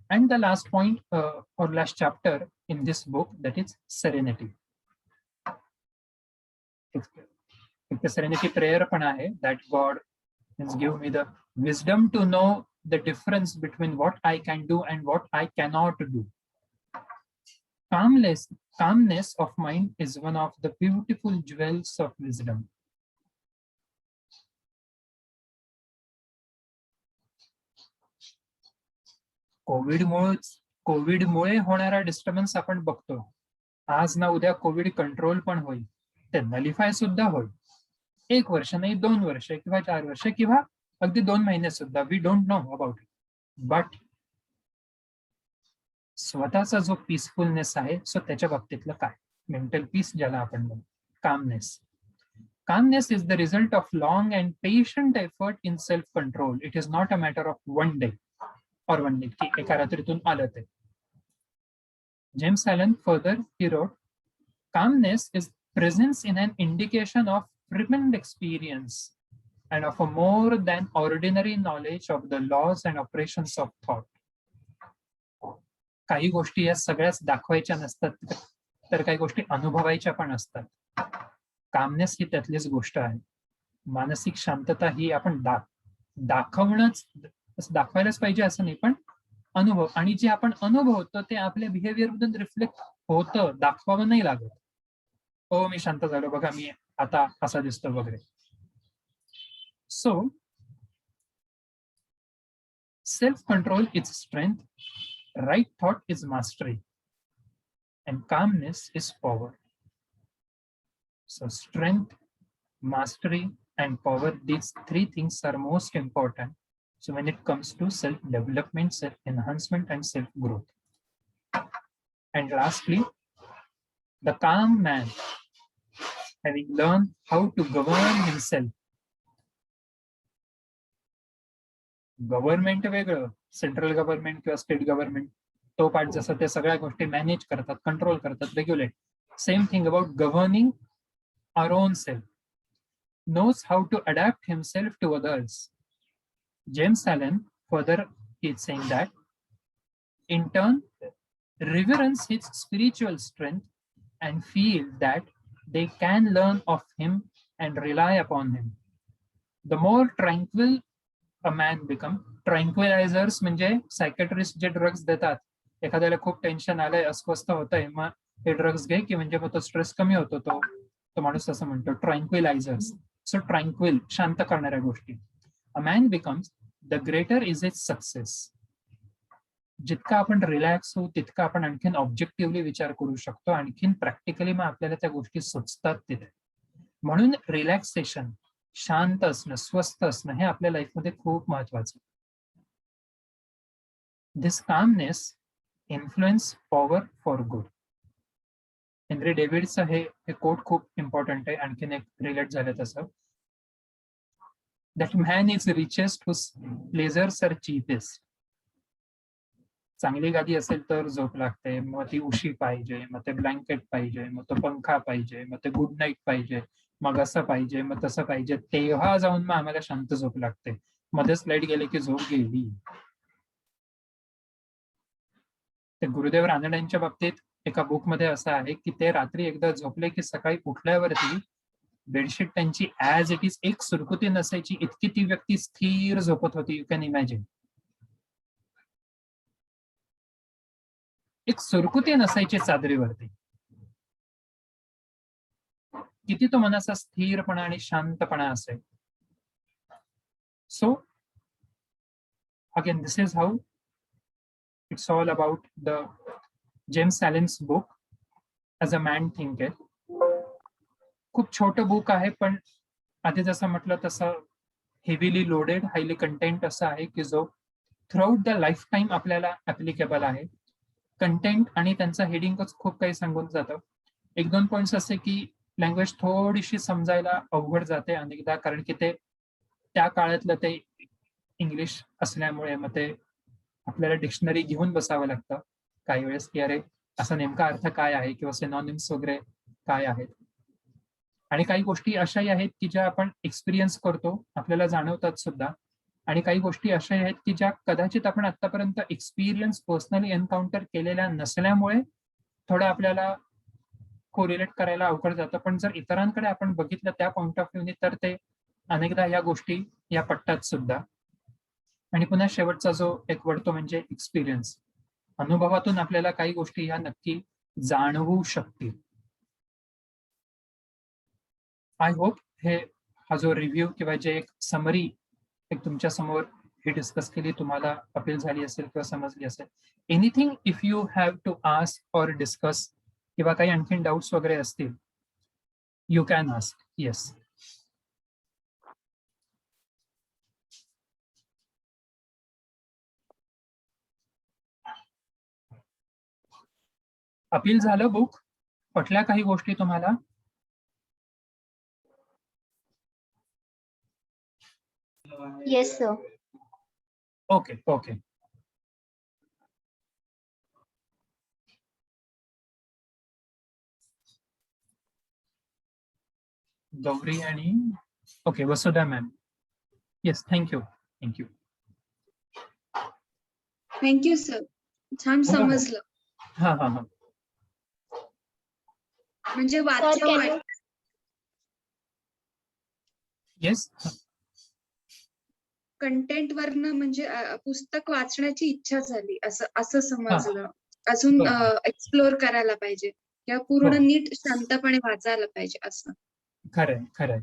अँड द लास्ट पॉइंट और last chapter in this book, that is serenity. एक सेरेनिटी प्रेयर पण आहे, that God give me the wisdom to know the difference between what I can do and what I cannot do. Calmness of mind is one of the beautiful jewels of wisdom. कोविडमुळे होणारा disturbance आपण बघतो. आज ना उद्या Covid control पण होईल, ते नलिफाय सुद्धा होईल. 1 वर्ष नाही, 2 वर्ष किंवा 4 वर्ष किंवा अगदी 2 महिने सुद्धा. We don't know about it. But स्वतःचा जो पीसफुलनेस आहे, सो त्याच्या बाबतीतलं काय, मेंटल पीस ज्याला आपण म्हणतो, calmness is the result of long and patient effort in self control. It is not a matter of one day और वन डे की एका रात्रीतून आलं ते. James Allen further he wrote, calmness is presence in an indication of tremendous experience and of a more than ordinary knowledge of the laws and operations of thought. काही गोष्टी या सगळ्याच दाखवायच्या नसतात, तर काही गोष्टी अनुभवायच्या पण असतात. कामनेस ही त्यातलीच गोष्ट आहे. मानसिक शांतता ही आपण दाखवायलाच पाहिजे असं नाही, पण अनुभव, आणि जे आपण अनुभवतो ते आपल्या बिहेवियर मधून रिफ्लेक्ट होतं, दाखवावं नाही लागत. हो मी शांत झालो बघा, मी आता असा दिसतो वगैरे. So self control is strength, right thought is mastery, and calmness is power. So strength, mastery, and power, these 3 things are most important. So when it comes to self-development, self-enhancement, and self-growth. And lastly, the calm man, having learned how to govern himself. Government वेगळं, central government किंवा state government, तो part जसं ते सगळ्या गोष्टी manage करतात, control करतात, regulate. Same thing about governing our own self. knows how to adapt himself to others. James Allen further is saying that, in turn, reverence his spiritual strength and feel that they can learn of him and rely upon him. The more tranquil a man become, ट्रँक्विलायझर्स म्हणजे psychiatrist जे drugs देतात, एखाद्याला खूप tension आलंय, अस्वस्थ होतंय, मग हे ड्रग्स घे की म्हणजे मग तो स्ट्रेस कमी होतो, तो माणूस असं म्हणतो, ट्रँक्विलायझर्स. सो ट्रँक्विल, शांत करणाऱ्या गोष्टी. A man becomes, the greater is it success. जितका आपण रिलॅक्स होऊ तितका आपण आणखीन ऑब्जेक्टिव्हली विचार करू शकतो, आणखीन प्रॅक्टिकली मग आपल्याला त्या गोष्टी सुचतात तिथे. म्हणून रिलॅक्सेशन, शांत असणं, स्वस्थ असणं हे आपल्या लाईफमध्ये खूप महत्वाचं. This calmness influence power for good. Henry डेव्हिडचं हे कोट खूप इम्पॉर्टंट आहे, आणखीन एक रिलेट झालं तसं. That man is richest whose pleasures are cheapest. चांगली गादी असेल तर झोप लागते, मग ती उशी पाहिजे, मग ते ब्लँकेट पाहिजे, मग तो पंखा पाहिजे, मग ते गुड नाईट पाहिजे, मग असं पाहिजे, मग तसं पाहिजे, तेव्हा जाऊन मग आम्हाला शांत झोप लागते. मध्येच लाईट गेले की झोप गेली. ते गुरुदेव रानडेंच्या बाबतीत एका बुक मध्ये असं आहे की ते रात्री एकदा झोपले की सकाळी उठल्यावरती बेडशीट त्यांची ऍज इट इज, एक सुरकुती नसायची, इतकी ती व्यक्ती स्थिर झोपत होती. You can imagine. एक सुरकुती नसायची चादरीवरती. किती तो मनाचा स्थिरपणा आणि शांतपणा असेल. So again this is how it's all about the James Allen's book as a man thinker. खूप छोटं बुक आहे, पण आधी जसं म्हटलं तसं हेवीली लोडेड, हायली कंटेंट असं आहे की जो थ्रूआउट द लाईफ टाईम आपल्याला ऍप्लिकेबल आहे. कंटेंट आणि त्यांचं हेडिंगच खूप काही सांगून जातं. 1-2 पॉइंट्स असे की लँग्वेज थोडीशी समजायला अवघड जाते अनेकदा, कारण की ते त्या काळातलं ते इंग्लिश असल्यामुळे मग ते आपल्याला डिक्शनरी घेऊन बसावं लागतं काही वेळेस की अरे असा नेमका अर्थ काय आहे किंवा सिनॉनिम्स वगैरे काय आहेत. आणि काही गोष्टी अशाही आहेत की ज्या आपण एक्सपिरियन्स करतो, आपल्याला जाणवतात सुद्धा. आणि काही गोष्टी अशा आहेत की ज्या कदाचित आपण आतापर्यंत एक्सपिरियन्स पर्सनली एन्काउंटर केलेल्या नसल्यामुळे थोडं आपल्याला कोरिलेट करायला अवघड जातं. पण जर इतरांकडे आपण बघितलं त्या पॉइंट ऑफ व्ह्यूने तर ते अनेकदा या गोष्टी या पटतात सुद्धा. आणि पुन्हा शेवटचा जो एक वड तो म्हणजे एक्सपिरियन्स. अनुभवातून आपल्याला काही गोष्टी ह्या नक्की जाणवू शकतील. आय होप हा जो रिव्ह्यू किंवा जे एक समरी एक तुमच्या समोर ही डिस्कस केली तुम्हाला अपील झाली असेल किंवा समजली असेल. Anything if you have to ask or discuss किंवा काही आणखीन डाऊट्स वगैरे असतील, you can ask. Yes. Appeal झालं बुक? पटल्या काही गोष्टी तुम्हाला? Yes, sir. Okay okay. Gauri आणि okay Vasudha ma'am. Yes, thank you thank you. Thank you sir. छान हो, हो. समजलं. हा हा हा. म्हणजे Sir, वाचलं can वाट- you येस. कंटेंट वरनं म्हणजे पुस्तक वाचण्याची इच्छा झाली असं असं समजलं. अजून बरं. एक्सप्लोर करायला पाहिजे किंवा हो. पूर्ण नीट शांतपणे वाचायला पाहिजे असं. खरंय खरंय.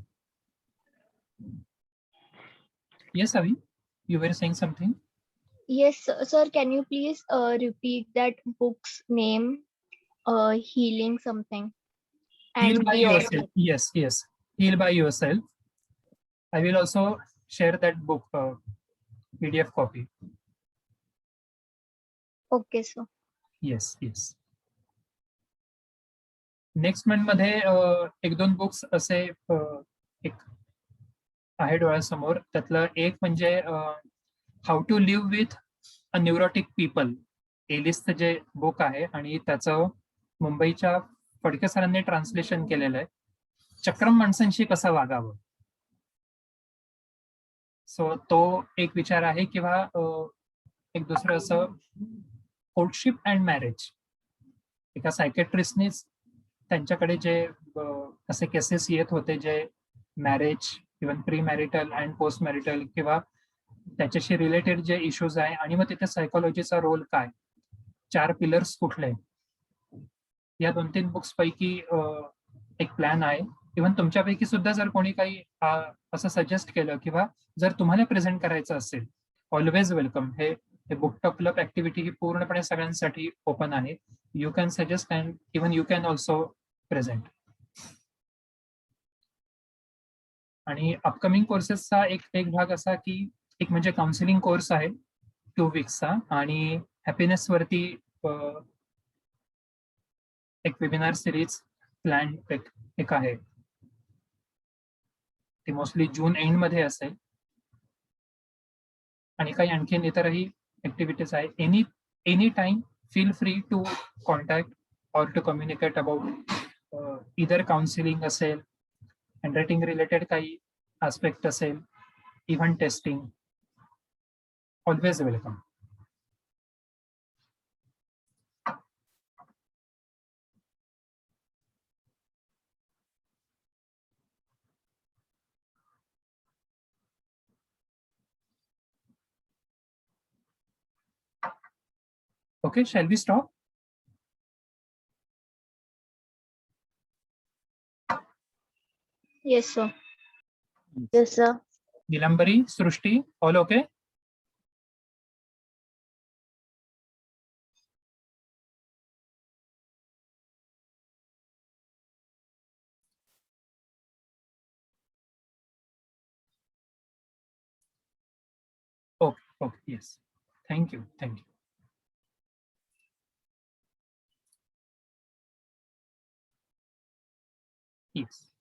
Yes avi, you were saying something. Yes, sir, can you please repeat that book's name? Healing something. Heal And by the author. yourself. Yes, yes. Heal by yourself. I will also share that book PDF copy. Okay, sir. Yes, yes. Next month मध्ये एक दोन books असे एक आहे डोळ्यासमोर. त्यातलं एक म्हणजे how to live with a neurotic people, एलिसचं जे बुक आहे आणि त्याचं मुंबईच्या फडके सरांनी ट्रान्सलेशन केलेलं आहे. चक्रम माणसांशी कसं वागावं. सो तो एक विचार आहे. किंवा एक दुसरं असं कोर्टशिप अँड मॅरेज. एका सायकेट्रिस्टनीच त्यांच्याकडे जे असे केसेस येत होते जे marriage even pre marital and post marital किंवा त्याच्याशी रिलेटेड जे इश्यूज आहे आणि मग तिथे सायकोलॉजीचा रोल काय, 4 पिलर्स कुठले, या 2-3 बुक्स पैकी एक प्लॅन आहे. इव्हन तुमच्यापैकी सुद्धा जर कोणी काही असं सजेस्ट केलं किंवा जर तुम्हाला प्रेझेंट करायचं असेल, ऑलवेज वेलकम. हे बुक टॉक क्लब ऍक्टिव्हिटी ही पूर्णपणे सगळ्यांसाठी ओपन आहे. You can suggest and even you can also present. आणि अपकमिंग कोर्सेसचा एक भाग असा की एक म्हणजे काउन्सिलिंग कोर्स आहे 2 वीक्सचा आणि हॅपीनेस वरती एक वेबिनार सिरीज प्लॅन एक आहे. ती मोस्टली जून एंड मध्ये असेल. आणि काही आणखीन इतरही ऍक्टिव्हिटीज आहे. Any time feel free to contact or to communicate about इधर काउन्सिलिंग असेल, हँडरायटिंग रिलेटेड काही आस्पेक्ट असेल, even testing. Always welcome. Okay, shall we stop? yes, sir. Yes, sir. Nilambari, Srushti, all okay? Okay, yes. Thank you. Yes.